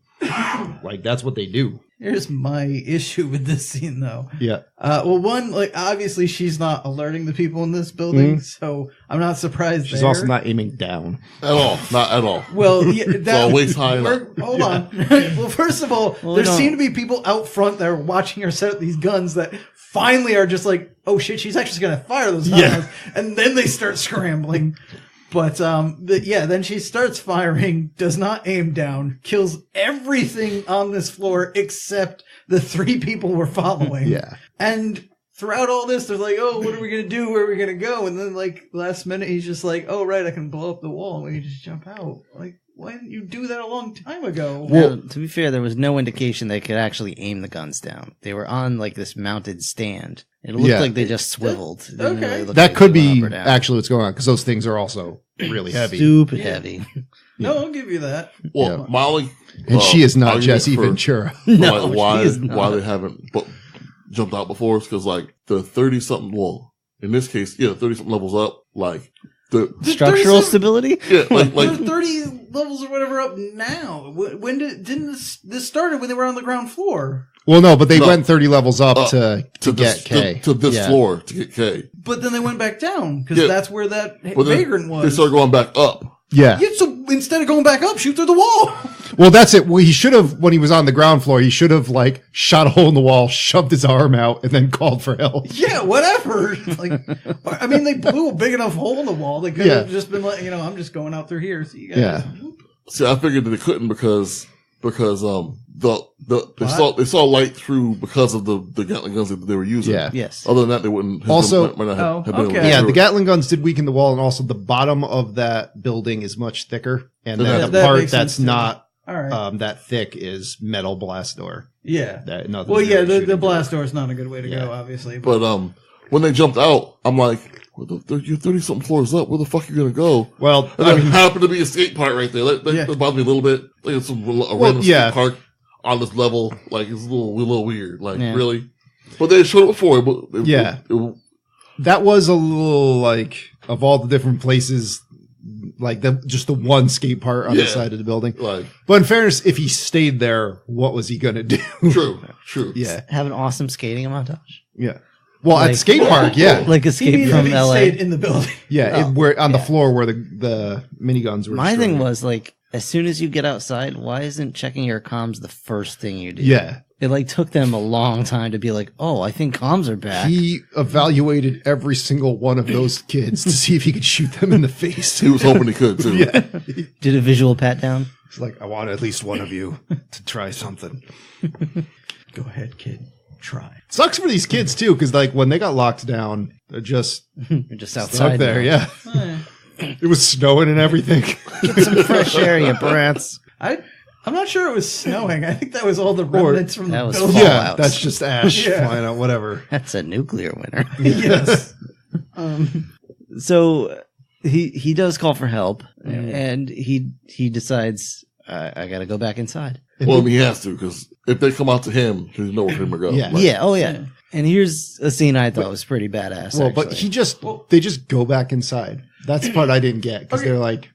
Like that's what they do. Here's my issue with this scene, though. Yeah. Well, one, like, obviously she's not alerting the people in this building, so I'm not surprised She's there. also not aiming down. At all. Not at all. Well, yeah, that, always high enough. Hold on. Well, first of all, there seem to be people out front that are watching her set up these guns that finally are just like, oh shit, she's actually going to fire those guns. And then they start scrambling. But, then she starts firing, does not aim down, kills everything on this floor except the 3 people we're following. Yeah. And throughout all this, they're like, oh, what are we going to do? Where are we going to go? And then, like, last minute, he's just like, oh, right, I can blow up the wall and we can just jump out. Like, why didn't you do that a long time ago? Well, to be fair, there was no indication they could actually aim the guns down. They were on, like, this mounted stand. It looked like they just swiveled. It didn't really look That like could they went be up or down. actually what's going on because those things are also really heavy. Stupid heavy. No, I'll give you that. Well, Yeah. Molly. And she is not argument Jesse for, Ventura. No, like, she is not. why they haven't jumped out before is because like the 30-something, well, in this case, 30-something levels up, like the Structural stability? yeah, like They're 30 levels or whatever up now. When didn't this started when they were on the ground floor? Well, no, but they went 30 levels up to get this, K. to this floor to get K. But then they went back down because that's where that But then vagrant was. They started going back up. Yeah. Yeah, so instead of going back up, shoot through the wall. Well, that's it. Well, he should have, when he was on the ground floor, he should have like shot a hole in the wall, shoved his arm out, and then called for help. Yeah, whatever. Like, I mean, they blew a big enough hole in the wall. They could have just been like, I'm just going out through here. So you guys. Yeah. See, I figured that they couldn't because they saw light through because of the Gatling guns that they were using. Yeah. Yes. Other than that, they wouldn't. Also- might not have been able to okay. get Yeah, through the it. Gatling guns did weaken the wall, and also the bottom of that building is much thicker. And then the That part makes sense that's too. not All right. that thick is metal blast door. Yeah. That, nothing's Well, yeah, really the shooting blast through. door is not a good way to Yeah. go, obviously. But when they jumped out, I'm like, you're 30-something floors up. Where the fuck are you gonna go? Well, And there happened to be a skate park right there. That bothered me a little bit. Like it's a random skate park on this level. Like it's a little weird. Like really, but they showed it before. But that was a little like of all the different places, like just the one skate park on the side of the building. like But in fairness, if he stayed there, what was he gonna do? true. Yeah, Have an awesome skating montage. yeah. Well, at Like- skate park, yeah, Like He Escape means from if he LA. stayed in the building. yeah. Where on the floor where the miniguns were. My thing destroyed. was like, as soon as you get outside, why isn't checking your comms the first thing you do? yeah. It like took them a long time to be like, oh, I think comms are back. He evaluated every single one of those kids to see if he could shoot them in the face. He was hoping he could too. Yeah. Did a visual pat down. It's like, I want at least one of you to try something. Go ahead, kid. Try. Sucks for these kids, too, because, like, when they got locked down, they're just You're just stuck outside there, now. yeah. It was snowing and everything. Get some fresh air, you brats. I'm not sure it was snowing. I think that was all the remnants from that the was building. fall. Yeah, Fallouts. that's just ash Yeah. flying out, whatever. That's a nuclear winter. Yes. So he does call for help, and he decides I got to go back inside. Well, he has to because if they come out to him, there's nowhere for him to go. Yeah. Like, Yeah. Oh yeah. And here's a scene I thought was pretty badass. Well, but they just go back inside. That's the part I didn't get because they're like,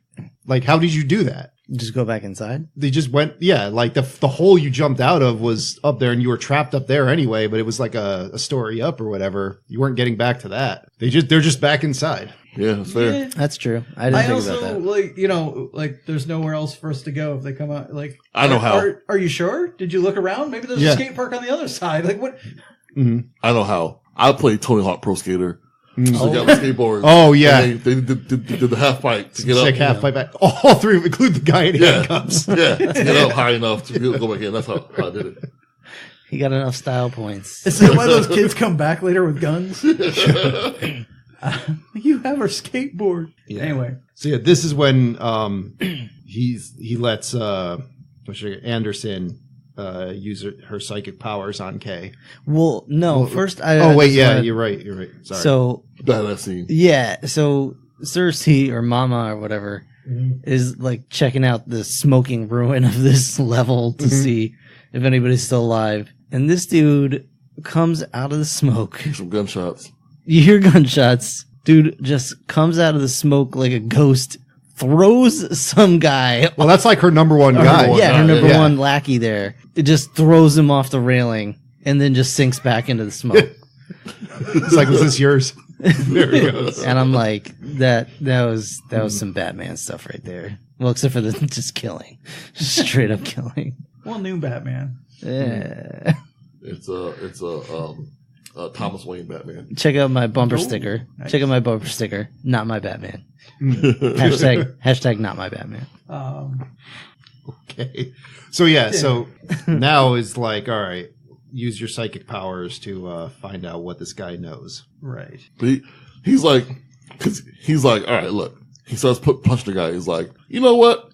how did you do that? Just go back inside. They just went, like the hole you jumped out of was up there and you were trapped up there anyway, but it was like a story up or whatever. You weren't getting back to that. They're just back inside. Yeah, that's fair. Yeah. That's true. I didn't think about that. Like, you know, like there's nowhere else for us to go if they come out. Like, I know how. Are you sure? Did you look around? Maybe there's a skate park on the other side. Like, what? Mm-hmm. I know how. I played Tony Hawk Pro Skater. So they got the skateboards. Oh, yeah. They did the half pipe to get up. Sick half pipe back. All three, include the guy in handcuffs. Yeah, to get up high enough to be able to go back in. That's how I did it. He got enough style points. Is that why those kids come back later with guns? You have our skateboard. Yeah. Anyway. So yeah, this is when he lets Anderson use her psychic powers on Kay. Well, no. First, you're right. Sorry. So Badass scene. yeah, so Cersei or Mama or whatever is like checking out the smoking ruin of this level to see if anybody's still alive, and this dude comes out of the smoke. Some gunshots. You hear gunshots. Dude just comes out of the smoke like a ghost. Throws some guy. Well, that's like her number one guy. Her number one lackey there. It just throws him off the railing and then just sinks back into the smoke. It's like, was this yours? There he goes. And I'm like, that was some Batman stuff right there. Well, except for the just killing, straight up killing. Well, new Batman. Yeah. It's a Thomas Wayne Batman. Check out my bumper sticker. Nice. Check out my bumper sticker. Not my Batman. hashtag not my Batman. Okay. So yeah, so now is like, all right, use your psychic powers to find out what this guy knows. Right. But he's like, all right, look. He starts punching the guy. He's like, you know what?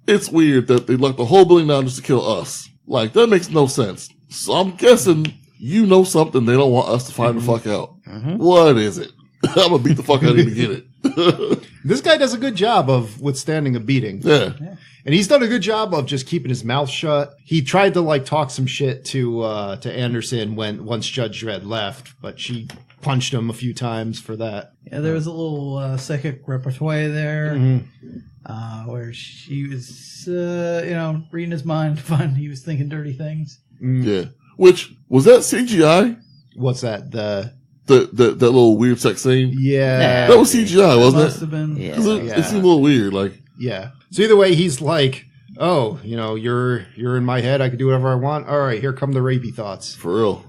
It's weird that they locked the whole building down just to kill us. Like, that makes no sense. So I'm guessing you know something they don't want us to find the fuck out. What is it? I'm gonna beat the fuck out of him to get it. This guy does a good job of withstanding a beating. Yeah. And he's done a good job of just keeping his mouth shut. He tried to like talk some shit to Anderson once Judge Dredd left, but she punched him a few times for that. Yeah, there was a little psychic repertoire there where she was, reading his mind to find he was thinking dirty things. Yeah. Which, was that CGI? What's that? That little weird sex scene? Yeah. That was CGI, wasn't Must it? have been. Yeah. 'Cause it seemed a little weird. Like, Yeah. So either way, he's like, oh, you're in my head. I can do whatever I want. All right, here come the rapey thoughts. for real.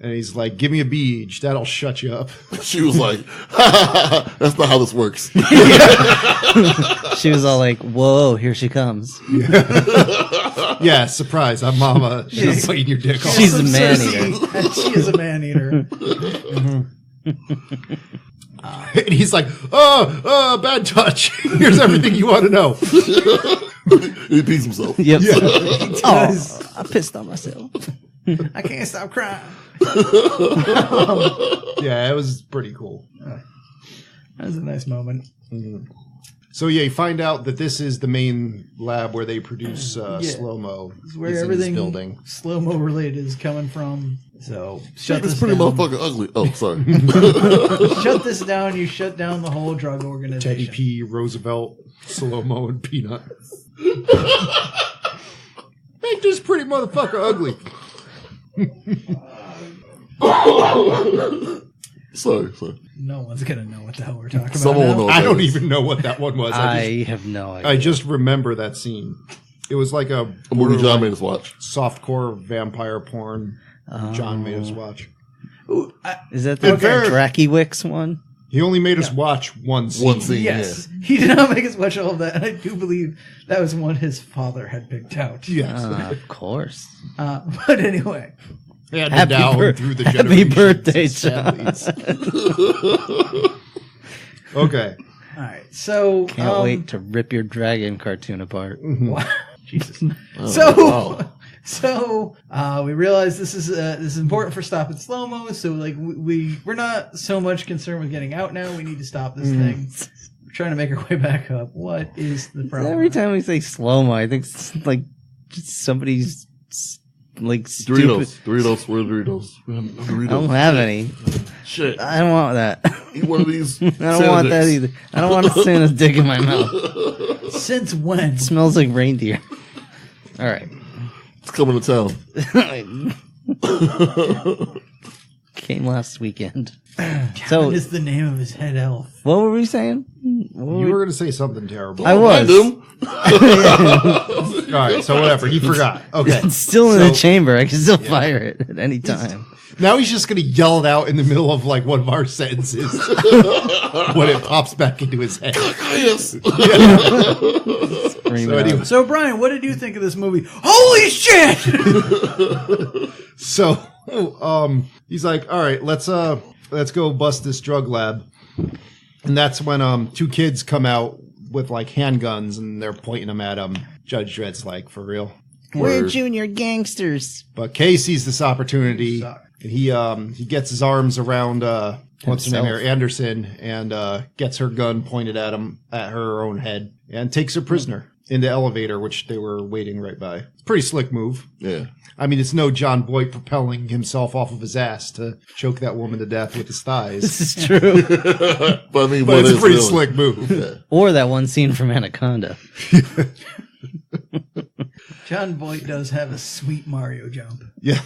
And he's like, give me a beach. That'll shut you up. She was like, that's not how this works. She was all like, whoa, here she comes. Yeah, surprise. I'm Mama. She's biting your dick off. She's a man eater. She is a man eater. And he's like, bad touch. Here's everything you want to know. He beats himself. Yep. Yeah. Oh, I pissed on myself. I can't stop crying. Yeah, it was pretty cool. That was a nice moment. So yeah, you find out that this is the main lab where they produce slow-mo. This is where in this everything building. slow-mo related is coming from. So shut This this pretty down. motherfucker ugly. Oh, sorry. Shut this down. You shut down the whole drug organization. Teddy P, Roosevelt, slow-mo, and Peanut. Make this pretty motherfucker ugly. sorry. No one's gonna know what the hell we're talking about. Someone will now. know. what I that don't is. even know what that one was. I have no idea. I just remember that scene. It was like a A movie John made us watch. softcore vampire porn. John made us watch. Ooh, Is that the Okay. Drakiwix one? He only made us watch one scene. One scene. yes, he did not make us watch all of that. And I do believe that was one his father had picked out. Yes. Of course. But anyway, And Happy down bir- through the happy generations birthday, and families. Okay. all right. So Can't wait to rip your dragon cartoon apart. Jesus. Oh, So, wow. so we realize this is important for stopping slow mo. So like we're not so much concerned with getting out now. We need to stop this thing. We're trying to make our way back up. What is the problem? Every time we say slow mo, I think it's like just somebody's like stupid. Doritos. Where are Doritos? I don't have any. Shit. I don't want that. Eat one of these. I don't want that either. I don't want a Santa's dick in my mouth. Since when? It smells like reindeer. All right. It's coming to town. Came last weekend. What is the name of his head elf? What were we saying? You were going to say something terrible. I was. Random. All right, so whatever. He forgot. Okay. It's still in the chamber. I can still fire it at any time. Now he's just going to yell it out in the middle of like one of our sentences when it pops back into his head. Yes. Scream So it anyway. out. So, Brian, what did you think of this movie? Holy shit! So he's like, all right, let's go bust this drug lab. And that's when two kids come out with like handguns and they're pointing them at him. Judge Dredd's like, for real. We're junior gangsters. But Kay sees this opportunity and he gets his arms around what's her name here, Anderson, and gets her gun pointed at her own head and takes her prisoner in the elevator, which they were waiting right by. It's a pretty slick move. Yeah. I mean, it's no John Boyd propelling himself off of his ass to choke that woman to death with his thighs. This is true. But I mean, But it's a pretty slick move. Yeah. Or that one scene from Anaconda. John Boyd does have a sweet Mario jump. Yeah,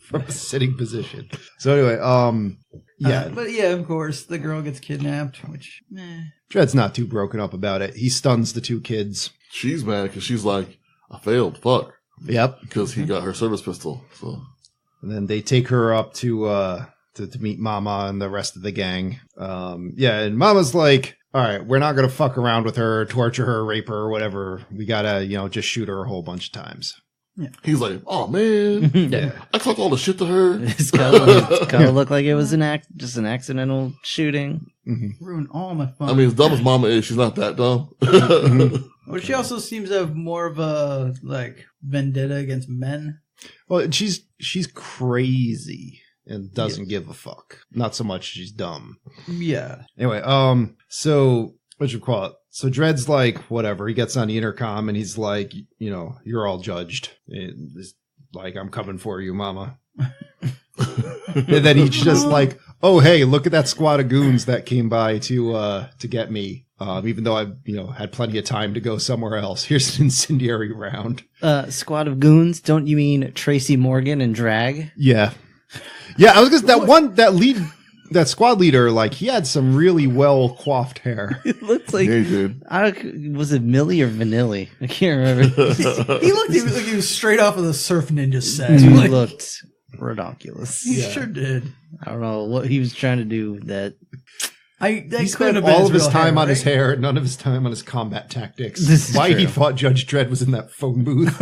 from a sitting position. So anyway, yeah, But yeah, of course, the girl gets kidnapped, which, Dredd's not too broken up about it. He stuns the two kids. She's mad because she's like, I failed. Fuck. Yep. Because he got her service pistol. So And then they take her up to meet Mama and the rest of the gang. Yeah, and Mama's like, all right, we're not going to fuck around with her, torture her, rape her, or whatever. We got to, just shoot her a whole bunch of times. he's like, oh man, Yeah. I talked all the shit to her. It's gotta look like it was just an accidental shooting. ruined all my fun. I mean, as dumb as Mama is, she's not that dumb. Well, she also seems to have more of a, like, vendetta against men. Well, she's crazy and doesn't give a fuck. Not so much she's dumb. Yeah. Anyway, so what you call it? So Dredd's like, whatever. He gets on the intercom and he's like, you're all judged. And it's like, I'm coming for you, Mama. And then he's just like, oh hey, look at that squad of goons that came by to get me. Even though I've had plenty of time to go somewhere else. Here's an incendiary round. Squad of goons? Don't you mean Tracy Morgan and Drag? Yeah. I was that squad leader, like he had some really well coiffed hair. It looks like Yeah, he did. was it Millie or Vanilli? I can't remember. He looked like he was straight off of the Surf Ninja set. He Like, looked ridiculous. he sure did. I don't know what he was trying to do. That That He spent could've been all of his real time hair, on his right? hair, none of his time on his combat tactics. This is Why he true. thought Judge Dredd was in that phone booth?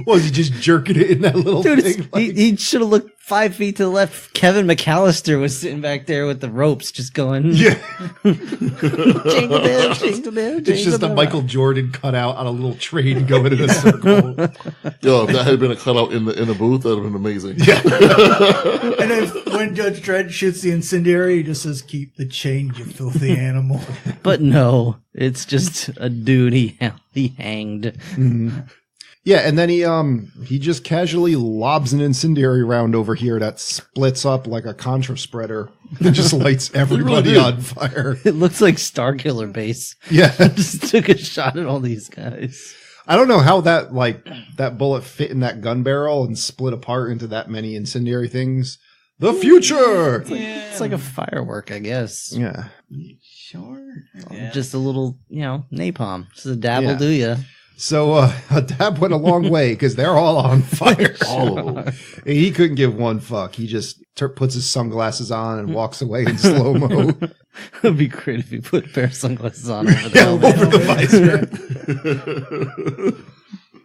Was he just jerking it in that little dude, thing? Like, he should have looked 5 feet to the left. Kevin McAllister was sitting back there with the ropes, just going, yeah, jingle bell, jingle bell, it's just jingle a bell. Michael Jordan cutout on a little train going in a circle. Yo, if that had been a cutout in the booth, that would have been amazing. Yeah. And if when Judge Dredd shoots the incendiary, he just says, "Keep the change, you filthy animal." But no, it's just a dude he hanged. Yeah, and then he just casually lobs an incendiary round over here that splits up like a Contra spreader and just lights everybody on fire. It looks like Starkiller Base. Yeah. Just took a shot at all these guys. I don't know how that bullet fit in that gun barrel and split apart into that many incendiary things. The future! It's like a firework, I guess. Yeah. Sure. Just a little, napalm. Just a dab will Yeah. do ya. So a dab went a long way because they're all on fire. All of them. And he couldn't give one fuck. He just puts his sunglasses on and walks away in slow-mo. It'd be great if you put a pair of sunglasses on over the Yeah, helmet. over the visor.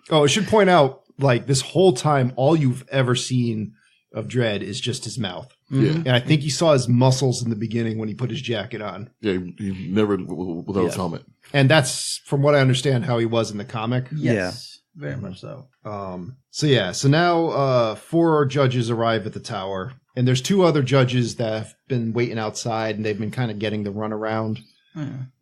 Oh, I should point out, like, this whole time, all you've ever seen of Dredd is just his mouth. Yeah. And I think you saw his muscles in the beginning when he put his jacket on. Yeah, he never without his helmet. And that's, from what I understand, how he was in the comic. Yes. Very much so. So now 4 judges arrive at the tower. And there's 2 other judges that have been waiting outside, and they've been kind of getting the runaround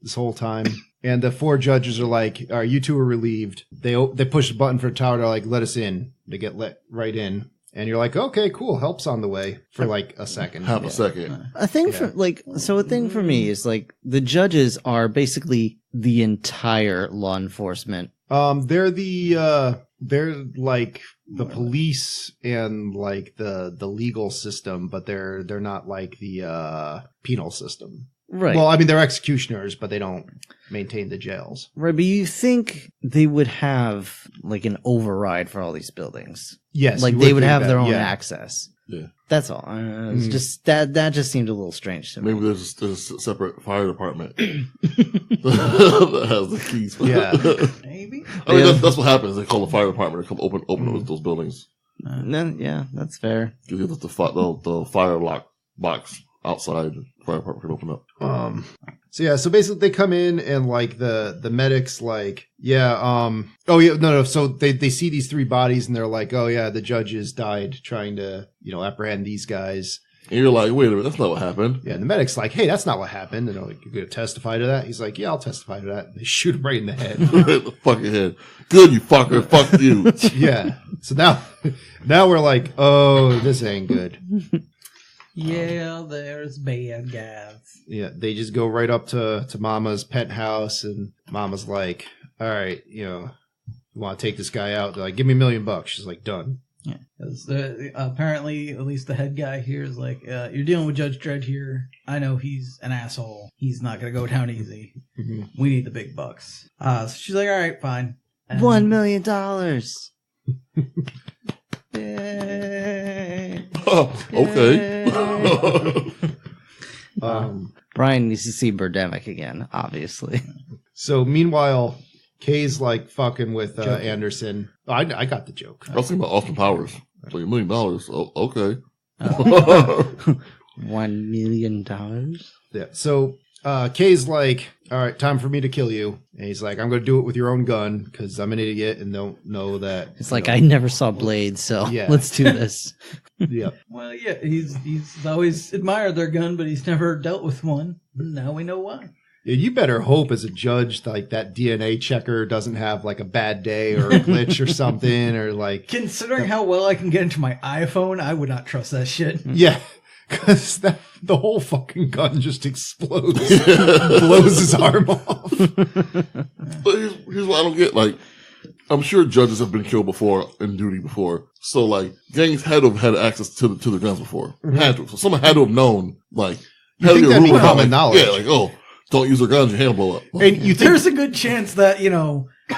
this whole time. And the 4 judges are like, all right, you 2 are relieved. They push the button for the tower. They're like, let us in. They get let right in. And you're like, okay, cool. Help's on the way for like a second. Half a second. A thing for a thing for me is like the judges are basically the entire law enforcement. They're like the police and like the legal system, but they're not like the penal system. Right. Well, I mean, they're executioners, but they don't maintain the jails. Right, but you think they would have like an override for all these buildings? Yes, like you they would think have that, their own yeah. access. Yeah. That's all. It's just that just seemed a little strange to me. Maybe there's a separate fire department that has the keys. Yeah. Maybe. I mean, that's what happens. They call the fire department to come open those buildings. Yeah, that's fair. You get the fire lock box outside. The fire department can open up. So basically they come in and like the medics like, so they see these 3 bodies and they're like, oh yeah, the judges died trying to, apprehend these guys. And you're like, wait a minute, that's not what happened. Yeah, and the medic's like, hey, that's not what happened. And they're like, you're going to testify to that? He's like, yeah, I'll testify to that. And they shoot him right in the head. The fucking head. Good, you fucker. Fuck you. Yeah. So now we're like, oh, this ain't good. Yeah, there's bad guys. Yeah, they just go right up to Mama's penthouse, and Mama's like, all right, you want to take this guy out? They're like, give me $1 million. She's like, done. Yeah, because apparently, at least the head guy here is like, you're dealing with Judge Dredd here. I know he's an asshole. He's not going to go down easy. Mm-hmm. We need the big bucks. So she's like, all right, fine. And $1 million. Yay. Oh, okay. Brian needs to see Birdemic again, obviously. So meanwhile, Kay's like fucking with Anderson. Oh, I got the joke. I was thinking about Austin Powers. Like $1 million. Oh, okay. $1 million. Yeah. So Kay's like, all right, time for me to kill you. And he's like, I'm going to do it with your own gun because I'm an idiot and don't know that. It's like, I never saw Blade, so let's do this. Yeah. Well, yeah, he's always admired their gun, but he's never dealt with one. Now we know why. Yeah, you better hope as a judge like that DNA checker doesn't have like a bad day or a glitch or something or like. Considering how well I can get into my iPhone, I would not trust that shit. Yeah. Because the whole fucking gun just explodes. Blows his arm off. But here's what I don't get. Like, I'm sure judges have been killed before in duty before. So, like, gangs had to have had access to the guns before. Mm-hmm. Had to. So someone had to have known, like, You think that'd be common knowledge. Yeah, like, oh, don't use their guns, your hand will blow up. And you think There's a good chance that,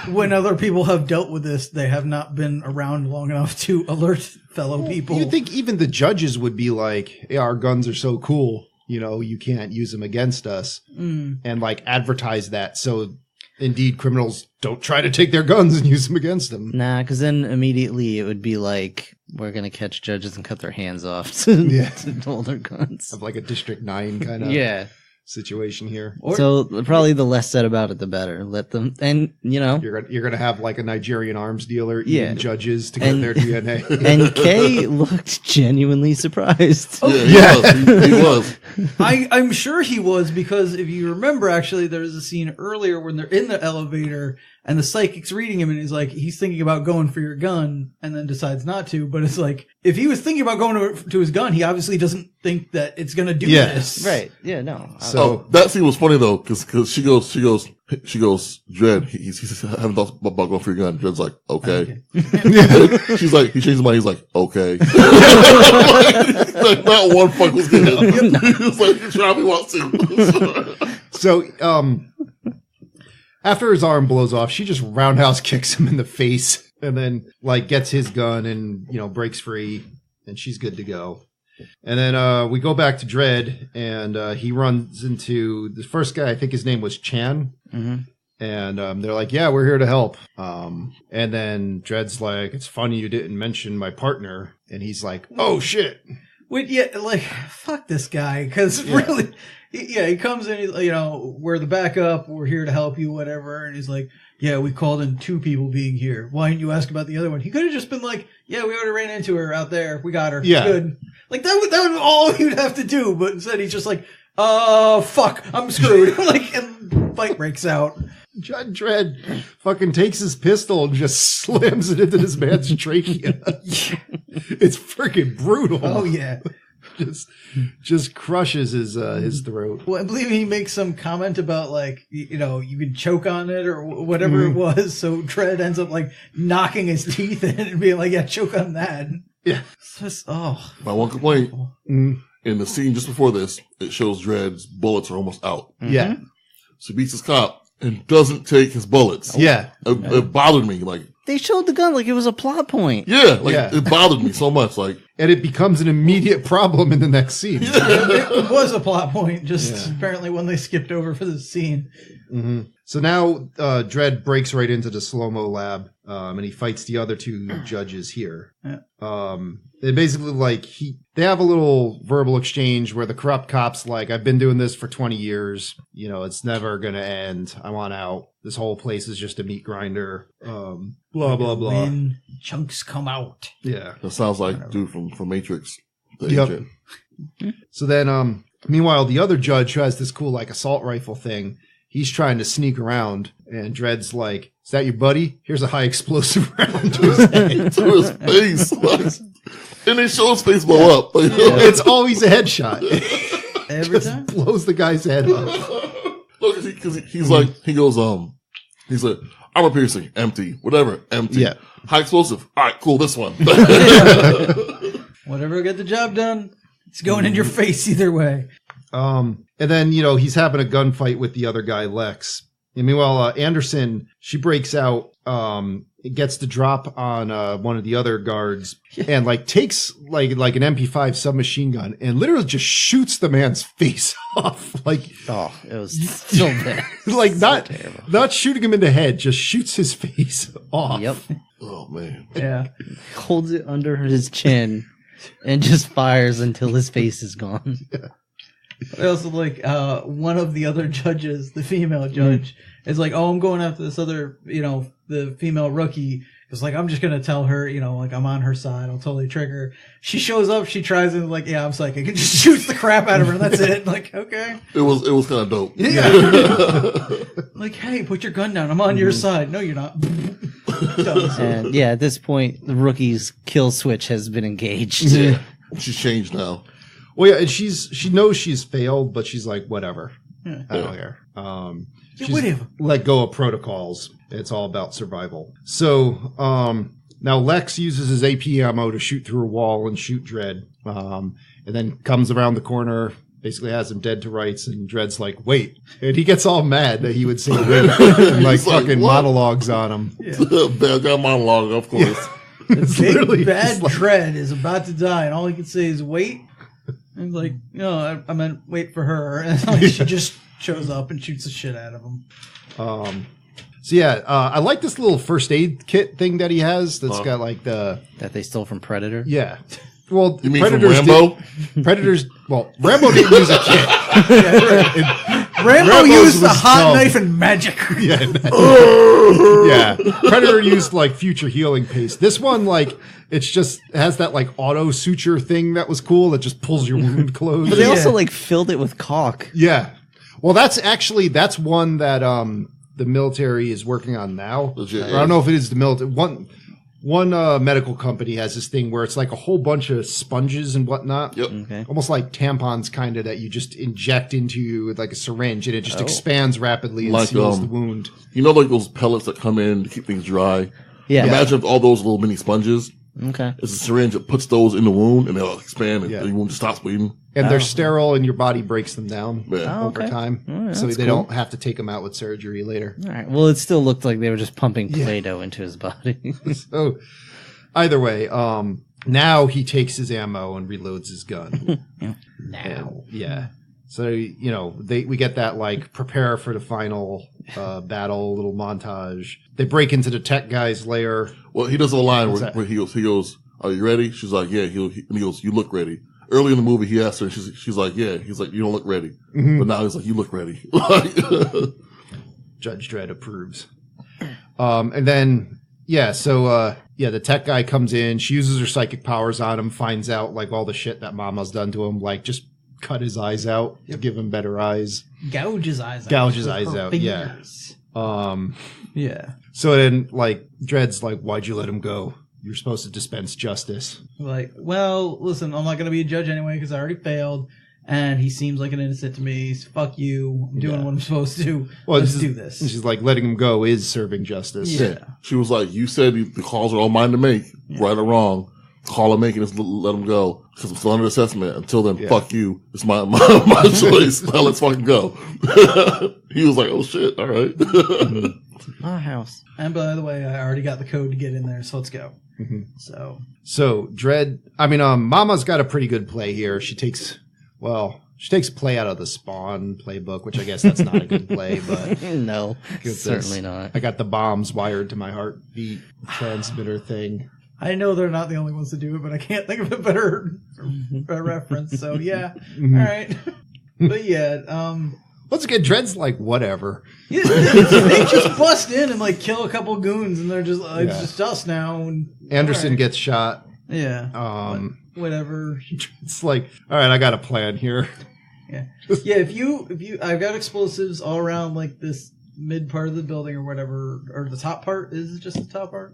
when other people have dealt with this, they have not been around long enough to alert fellow people. You think even the judges would be like, hey, our guns are so cool, you can't use them against us. And like advertise that. So indeed criminals don't try to take their guns and use them against them. Nah, because then immediately it would be like, we're going to catch judges and cut their hands off to hold their guns. Of like a District 9 kind of situation here. So probably the less said about it, the better. Let them, and You're going to have like a Nigerian arms dealer eating judges to get their DNA. And Kay looked genuinely surprised. He was. I'm sure he was, because if you remember, actually, there was a scene earlier when they're in the elevator and the psychic's reading him and he's thinking about going for your gun and then decides not to. But it's like, if he was thinking about going to his gun, he obviously doesn't think that it's going to do this. Right. Yeah, no. So that scene was funny though, because she goes, Dredd, he's having thoughts about going for your gun. Dredd's like, okay. She's like, he changed his mind. He's like, okay. Like, not one fuck was good. He's like, try me wants to. So, after his arm blows off, she just roundhouse kicks him in the face and then like gets his gun and, breaks free and she's good to go. And then we go back to Dredd and he runs into the first guy. I think his name was Chan. Mm-hmm. And they're like, yeah, we're here to help. And then Dredd's like, it's funny you didn't mention my partner. And he's like, oh, shit. Wait, yeah, like, fuck this guy, because really, he comes in, we're the backup, we're here to help you, whatever, and he's like, yeah, we called in 2 people being here. Why didn't you ask about the other one? He could have just been like, yeah, we already ran into her out there, we got her, yeah. Good. Like, that would be all you'd have to do, but instead he's just like, fuck, I'm screwed. Like, and fight breaks out. Judge Dredd fucking takes his pistol and just slams it into this man's trachea. It's freaking brutal. Oh yeah. Just crushes his throat. Well, I believe he makes some comment about like you could choke on it or whatever it was. So Dredd ends up like knocking his teeth in and being like, "Yeah, choke on that." Yeah. It's just, oh. My one complaint in the scene just before this, it shows Dredd's bullets are almost out. Yeah. So he beats his cop and doesn't take his bullets. Yeah. It bothered me. Like, They showed the gun like it was a plot point. yeah, like it bothered me so much. Like, And it becomes an immediate problem in the next scene. It was a plot point, just apparently one they skipped over for this scene. Mm-hmm. So now Dredd breaks right into the slow-mo lab, and he fights the other two judges here. Yeah. They basically they have a little verbal exchange where the corrupt cop's like, "I've been doing this for 20 years. It's never going to end. I want out. This whole place is just a meat grinder. Blah, blah, blah." When chunks come out. Yeah. that sounds like dude from Matrix. The Yep. agent. So then, meanwhile, the other judge who has this cool assault rifle thing, he's trying to sneak around, and Dredd's like, "Is that your buddy? Here's a high explosive round to his head." To his face. Like, and they show his face blow up. Like, It's always a headshot. Every Just time? blows the guy's head off. Look, because he's like, he goes, he's like, armor piercing, empty, whatever, empty. Yeah. High explosive. All right, cool, this one. Whatever, get the job done. It's going in your face either way. And then, he's having a gunfight with the other guy, Lex. And meanwhile, Anderson, she breaks out, it gets the drop on one of the other guards and takes like an MP5 submachine gun and literally just shoots the man's face off. Oh, it was so bad. Not shooting him in the head, just shoots his face off. Yep. Oh, man. Yeah. Holds it under his chin and just fires until his face is gone. I also one of the other judges, the female judge, is like, "Oh, I'm going after this other, the female rookie." It's like, "I'm just going to tell her, I'm on her side. I'll totally trigger." She shows up, she tries and "Yeah, I'm psychic." And just shoots the crap out of her and that's it. Like, okay. It was kind of dope. Yeah. Like, "Hey, put your gun down. I'm on your side." "No, you're not." And at this point, the rookie's kill switch has been engaged. Yeah. She's changed now. Well, yeah, and she knows she's failed, but she's like, whatever. Yeah. I don't care. She's whatever. let go of protocols. It's all about survival. So now Lex uses his AP ammo to shoot through a wall and shoot Dredd, and then comes around the corner, basically has him dead to rights, and Dredd's like, "Wait," and he gets all mad that he would say "wait," and fucking what? monologues on him. Bad guy monologue, of course. It's Big literally bad just like- Dredd is about to die, and all he can say is "wait." And like, "No, I meant wait for her." And she just shows up and shoots the shit out of him. So yeah, I like this little first aid kit thing that he has. That's got That they stole from Predator. yeah. Well, You mean Predators from Rambo? Rambo didn't use a kit. Rambo Rambo's used the was hot dumb. knife and magic. Yeah, Predator used future healing paste. This one it has that auto suture thing that was cool that just pulls your wound closed. But they also filled it with caulk. Yeah. Well, that's one that the military is working on now. Legit, I don't know if it is the military. One medical company has this thing where it's a whole bunch of sponges and whatnot. Yep. Okay. Almost like tampons kind of that you just inject into with a syringe and it just expands rapidly and seals the wound. You know, those pellets that come in to keep things dry? Yeah. Imagine if all those little mini sponges. Okay. It's a syringe that puts those in the wound and they'll expand and Yeah. the wound just stops bleeding. And they're sterile and your body breaks them down Yeah. over okay. time. All right, so that's they cool. don't have to take them out with surgery later. All right. Well, it still looked like they were just pumping Play-Doh into his body. So either way, now he takes his ammo and reloads his gun. Now. Yeah. So, we get that prepare for the final battle little montage. They break into the tech guy's lair. Well, he does a line What's where he goes, "Are you ready?" She's like, "Yeah." And he goes, "You look ready." Early in the movie, he asked her, and she's like, "Yeah." He's like, "You don't look ready." But now he's like, "You look ready." Judge Dredd approves. And then, the tech guy comes in. She uses her psychic powers on him, finds out all the shit that Mama's done to him, just cut his eyes out to give him better eyes. Gouge his eyes out. Gouge his with eyes her out, yeah. fingers. Yeah. So then, like, Dredd's like, why'd you let him go? You're supposed to dispense justice. Like, well, listen, I'm not going to be a judge anyway because I already failed. And he seems like an innocent to me. So fuck you. I'm doing what I'm supposed to. Well, Let's do this. She's like, letting him go is serving justice. Yeah. She was like, you said the calls are all mine to make, right or wrong. Call him making is let him go. Because I'm still under assessment. Until then, fuck you. It's my choice. Now let's fucking go. He was like, oh shit, all right. My house. And by the way, I already got the code to get in there, so let's go. Mm-hmm. So Dredd, Mama's got a pretty good play here. She takes play out of the Spawn playbook, which I guess that's not a good play, but No, certainly not. I got the bombs wired to my heartbeat transmitter thing. I know they're not the only ones to do it, but I can't think of a better reference. So yeah, Mm-hmm. all right. But yeah, Once again, Dredd's like, whatever. yeah, they just bust in and like kill a couple goons, and they're just like, it's just us now. And, Anderson gets shot. Yeah. Whatever. It's like, all right, I got a plan here. Yeah. Yeah. If you, I've got explosives all around like this mid part of the building or whatever, or the top part. Is it just the top part?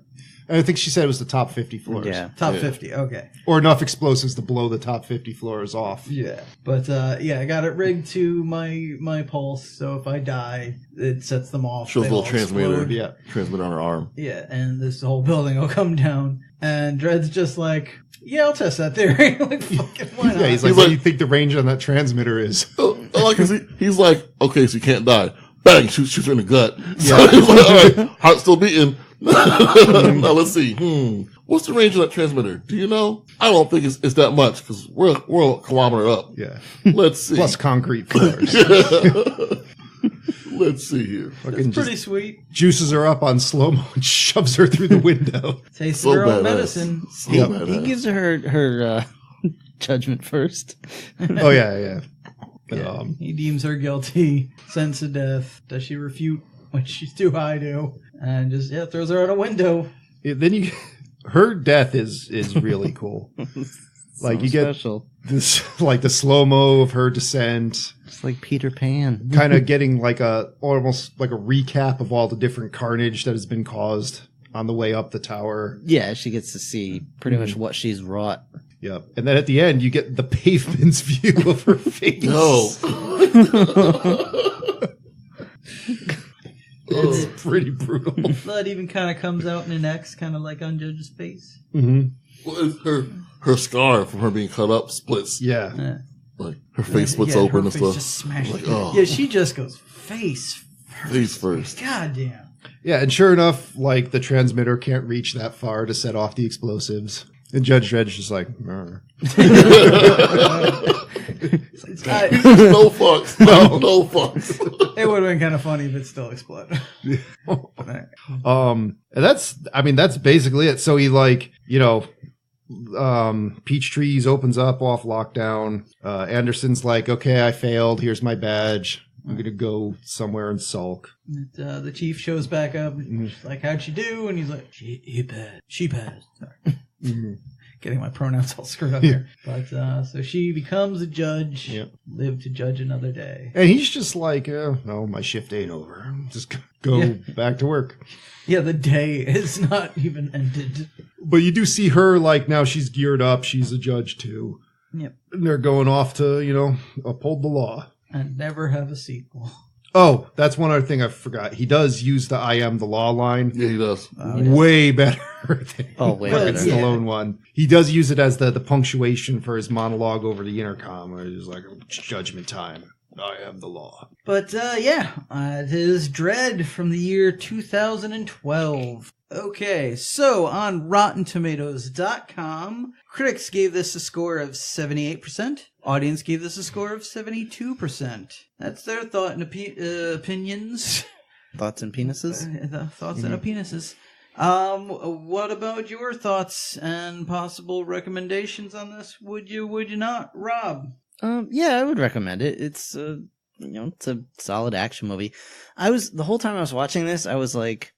I think she said it was the top 50 floors. Yeah. Top 50. Okay. Or enough explosives to blow the top 50 floors off. Yeah. But I got it rigged to my pulse, so if I die, it sets them off. Shows a They little all transmitter. explode. Yeah. Transmitter on her arm. Yeah, and this whole building will come down. And Dredd's just like, yeah, I'll test that theory. Like, fucking, why not? Yeah, he's like, what do you think the range on that transmitter is? I like he's like, okay, so you can't die. Bang, shoots her in the gut. So he's like, all right, heart still beating. Now let's see. What's the range of that transmitter? Do you know? I don't think it's that much because we're a kilometer up. Yeah. Let's see. Plus concrete floors. Let's see here. It's pretty sweet. Juices her up on slow-mo and shoves her through the window. Tastes So her own badass. medicine. So He badass. gives her judgment first. Oh, yeah. Yeah, he deems her guilty, sentenced to death. Does she refute when she's too high to? And just throws her out a window. Then her death is really cool. Like you get special. this, like the slow-mo of her descent. It's like Peter Pan. Kind of getting like almost like a recap of all the different carnage that has been caused on the way up the tower. Yeah, she gets to see pretty much what she's wrought. Yep. And then at the end, you get the pavement's view of her face. No. It's pretty brutal. Blood even kind of comes out in the neck, kind of like on Judge's face. Mm-hmm. Well, it's her scar from her being cut up splits. Yeah. Like her face splits open her and face stuff. just smashed. Like, oh. Yeah, she just goes face first. God damn. Yeah, and sure enough, like the transmitter can't reach that far to set off the explosives. And Judge Dredd's just like, "Meh." No fucks. No fucks. It would have been kind of funny if it still exploded. And that's basically it. So he Peachtree's opens up off lockdown. Anderson's like, okay, I failed. Here's my badge. I'm going to go somewhere and sulk. The chief shows back up. She's like, how'd she do? And he's like, she passed. Sorry. Mm-hmm. Getting my pronouns all screwed up here. But so she becomes a judge. Yep. Live to judge another day. And he's just like, no, my shift ain't over. Just go back to work. Yeah, the day is not even ended. But you do see her, like, now she's geared up. She's a judge, too. Yep. And they're going off to, uphold the law. And never have a sequel. Oh, that's one other thing I forgot. He does use the I am the law line. Yeah, he does. Way better than Way the better. Stallone one. He does use it as the punctuation for his monologue over the intercom, where he's like, judgment time. I am the law. But it is Dredd from the year 2012. Okay, so on RottenTomatoes.com, critics gave this a score of 78%. Audience gave this a score of 72%. That's their thought and opinions. Thoughts and penises? The thoughts and penises. What about your thoughts and possible recommendations on this? Would you not, Rob? Yeah, I would recommend it. It's it's a solid action movie. The whole time I was watching this, I was like,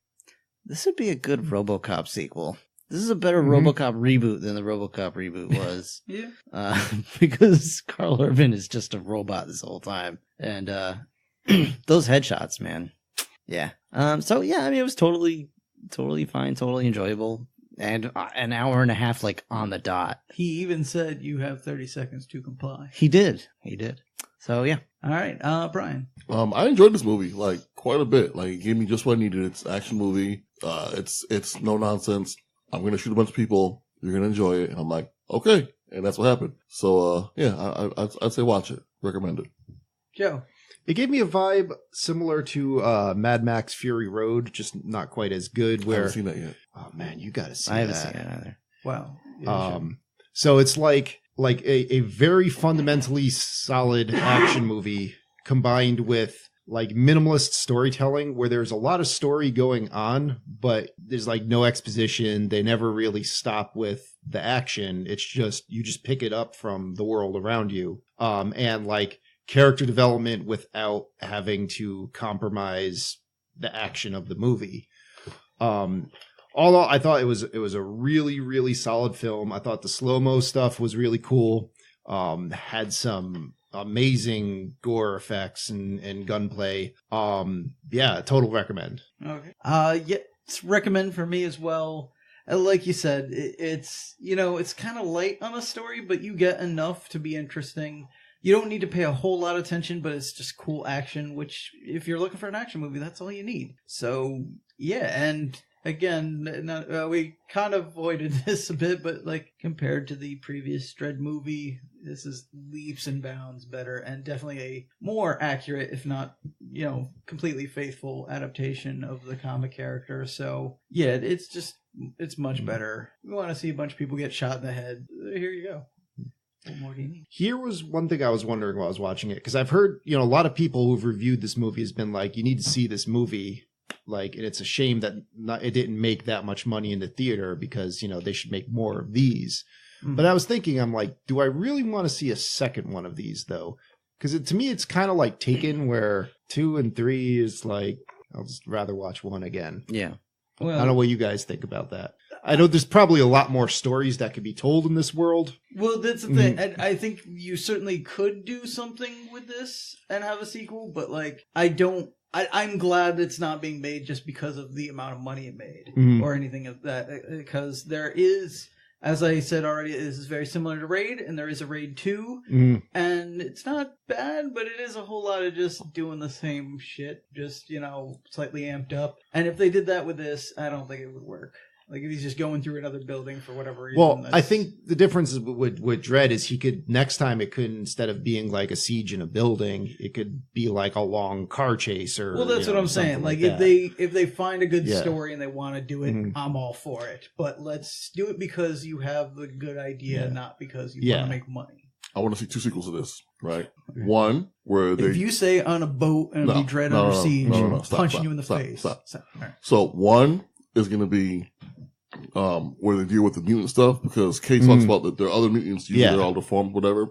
this would be a good RoboCop sequel. This is a better RoboCop reboot than the RoboCop reboot was. Yeah. Because Carl Urban is just a robot this whole time. And those headshots, man. Yeah. So yeah, I mean, it was totally fine, totally enjoyable, and an hour and a half, like, on the dot. He even said you have 30 seconds to comply. He did. So yeah. All right, Brian. I enjoyed this movie like quite a bit. Like, it gave me just what I needed. It's an action movie. It's no nonsense. I'm gonna shoot a bunch of people. You're gonna enjoy it. And I'm like, okay, and that's what happened. So yeah, I'd say watch it. Recommend it. Joe. It gave me a vibe similar to Mad Max Fury Road, just not quite as good. I Where haven't seen that yet. oh man, you got to see. I haven't that. seen it either. Wow. Yeah, So it's like a very fundamentally solid action movie combined with like minimalist storytelling where there's a lot of story going on, but there's like no exposition. They never really stop with the action. It's just, you just pick it up from the world around you. And like character development without having to compromise the action of the movie. Although I thought it was a really, really solid film. I thought the slow-mo stuff was really cool. Had some amazing gore effects and gunplay. Yeah, total recommend. Okay. Yeah, it's recommend for me as well. Like you said, it's, you know, it's kind of light on the story, but you get enough to be interesting. You don't need to pay a whole lot of attention, but it's just cool action, which if you're looking for an action movie, that's all you need. So yeah, and again, we kind of avoided this a bit, but like compared to the previous Dredd movie, this is leaps and bounds better and definitely a more accurate, if not, you know, completely faithful adaptation of the comic character. So yeah, it's much better. We want to see a bunch of people get shot in the head. Here you go. What more do you need? Here was one thing I was wondering while I was watching it, because I've heard, you know, a lot of people who've reviewed this movie has been like, you need to see this movie. Like, and it's a shame that it didn't make that much money in the theater because, you know, they should make more of these. Mm-hmm. But I was thinking, I'm like, do I really want to see a second one of these, though? Because to me, it's kind of like Taken, where 2 and 3 is like, I'll just rather watch 1 again. Yeah. Well, I don't know what you guys think about that. I know there's probably a lot more stories that could be told in this world. Well, that's the thing. I think you certainly could do something with this and have a sequel, but like, I'm glad it's not being made just because of the amount of money it made or anything of that, because there is, as I said already, this is very similar to Raid, and there is a Raid 2, and it's not bad, but it is a whole lot of just doing the same shit, just, you know, slightly amped up. And if they did that with this, I don't think it would work. Like, if he's just going through another building for whatever reason. Well, I think the difference with Dredd is he could, next time it could, instead of being like a siege in a building, it could be like a long car chase or. Well, that's what I'm saying. Like if they find a good story and they want to do it, I'm all for it. But let's do it because you have the good idea, not because you want to make money. I want to see 2 sequels of this, right? Okay. One where they... If you say on a boat and be Dredd under siege, punching you in the face. Stop. Right. So one is going to be where they deal with the mutant stuff, because Kate talks about that there are other mutants, usually they're all deformed, whatever.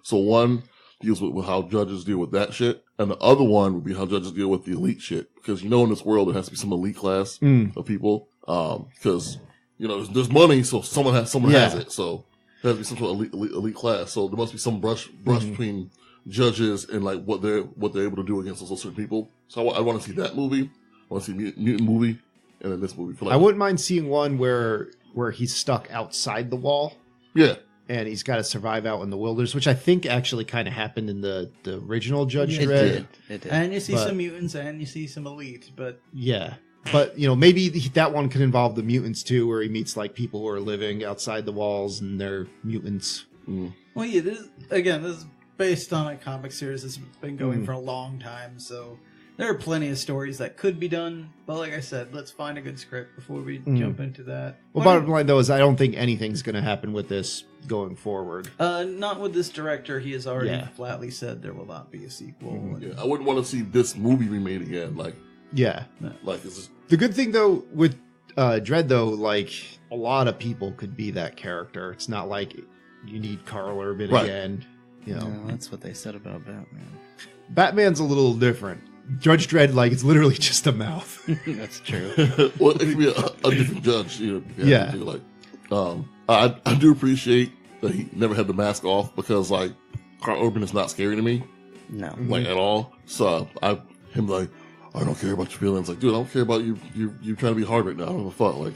So one deals with how judges deal with that shit, and the other one would be how judges deal with the elite shit, because you know in this world there has to be some elite class of people, because you know there's money, so someone has it, so there has to be some sort of elite class. So there must be some brush between judges and like what they're able to do against those certain people. So I want to see that movie. I want to see mutant movie. And then this movie. I wouldn't mind seeing one where he's stuck outside the wall. Yeah. And he's got to survive out in the wilderness, which I think actually kind of happened in the original Judge Dredd. It did. And you see some mutants and you see some elites, but... Yeah. But, you know, maybe that one could involve the mutants, too, where he meets, like, people who are living outside the walls and they're mutants. Well, yeah, this is based on a comic series that's been going for a long time, so... There are plenty of stories that could be done, but like I said, let's find a good script before we jump into that. Well, bottom line, though, is I don't think anything's going to happen with this going forward. Not with this director. He has already flatly said there will not be a sequel. I wouldn't want to see this movie remade again. Like, it's just... The good thing, though, with Dredd, though, like, a lot of people could be that character. It's not like you need Carl Urban again. You know, no, that's what they said about Batman. Batman's a little different. Judge Dredd, like, it's literally just a mouth. That's true. Well, it could be a different judge. You know, I do appreciate that he never had the mask off, because, like, Carl Urban is not scary to me. No. Like, at all. So, him like, I don't care about your feelings. Like, dude, I don't care about you trying to be hard right now. I don't give a fuck. Like,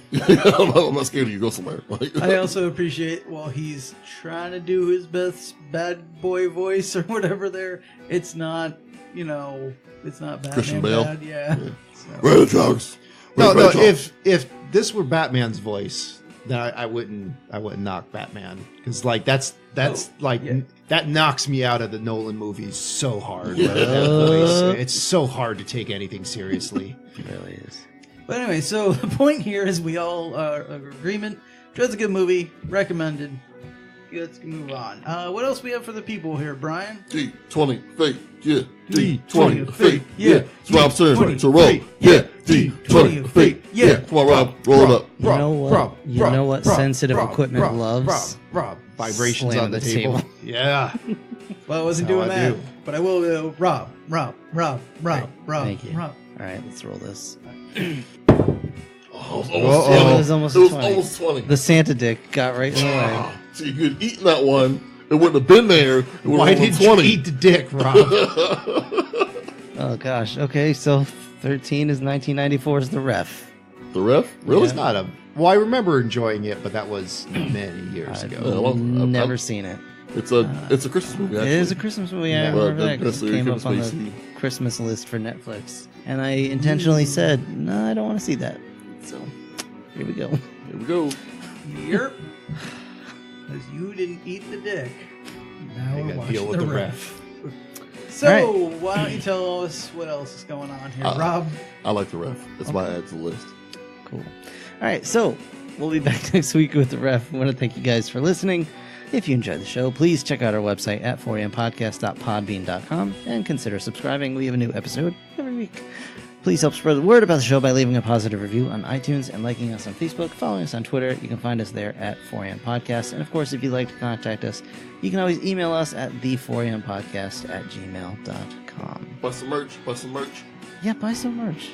I'm not scared of you. Go somewhere. Like, I also appreciate while he's trying to do his best bad boy voice or whatever there, it's not, it's not Batman Christian Bale. bad. Yeah. So. where are the drugs? No, Where's my drugs? if this were Batman's voice, then I wouldn't knock Batman, because like that's that knocks me out of the Nolan movies so hard. Yeah. That voice. It's so hard to take anything seriously. It really is. But anyway, so the point here is we all are of agreement. Dredd's a good movie. Recommended. Let's move on. What else we have for the people here, Brian? D20 fake, yeah. D20 D20 fake, fake, yeah. yeah. It's Rob Stern D20 to roll, fake, yeah. yeah. D20 fake, yeah. Come on, Rob, roll it up. You know what? You know what sensitive equipment loves? Rob. Vibrations Slam on the the table. table. Yeah. Well, I wasn't That's doing how I that, do. but I will go. Rob. Thank you. Rob. All right, let's roll this. Oh, it was Uh-oh. It was almost It was 20. almost 20. The Santa dick got right in the way. See, if you had eaten that one, it wouldn't have been there. It would Why have been did you 20. eat the dick, Rob? Oh gosh. Okay, so 13 is 1994's The Ref. The ref? Really? It's not a. Well, I remember enjoying it, but that was many years I've ago. well, never seen it. It's a Christmas movie, It actually. is a Christmas movie. I Yeah. Well, remember that 'cause it necessarily came up on the Kevin Christmas list for Netflix, and I intentionally said, "No, I don't want to see that." So here we go. Here we go. Yep. Because you didn't eat the dick. Now I we're gotta watching deal with the the ref. So, All right. why don't you tell us what else is going on here, Rob? I like the ref. It's my add to the list. Cool. All right, so we'll be back next week with The Ref. I want to thank you guys for listening. If you enjoyed the show, please check out our website at 4ampodcast.podbean.com and consider subscribing. We have a new episode every week. Please help spread the word about the show by leaving a positive review on iTunes and liking us on Facebook, following us on Twitter. You can find us there at 4ampodcast. And of course, if you'd like to contact us, you can always email us at the4ampodcast@gmail.com. Buy some merch. Buy some merch. Yeah, buy some merch.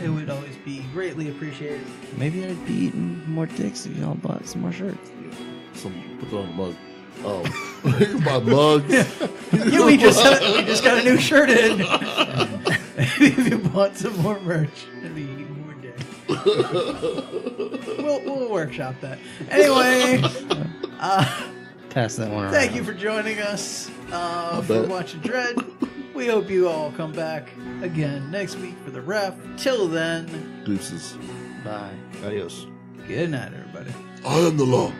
It would always be greatly appreciated. Maybe I'd be eating more dicks if y'all bought some more shirts. Put it on the mug. You can buy mugs. We just got a new shirt in. Maybe if you bought some more merch, it'd be even more dick. We'll workshop that. Anyway, Pass that one around. thank you for joining us for bet. watching Dredd. We hope you all come back again next week for the ref. Till then, Deuces. Bye. Adios. good night, everybody. I am the law.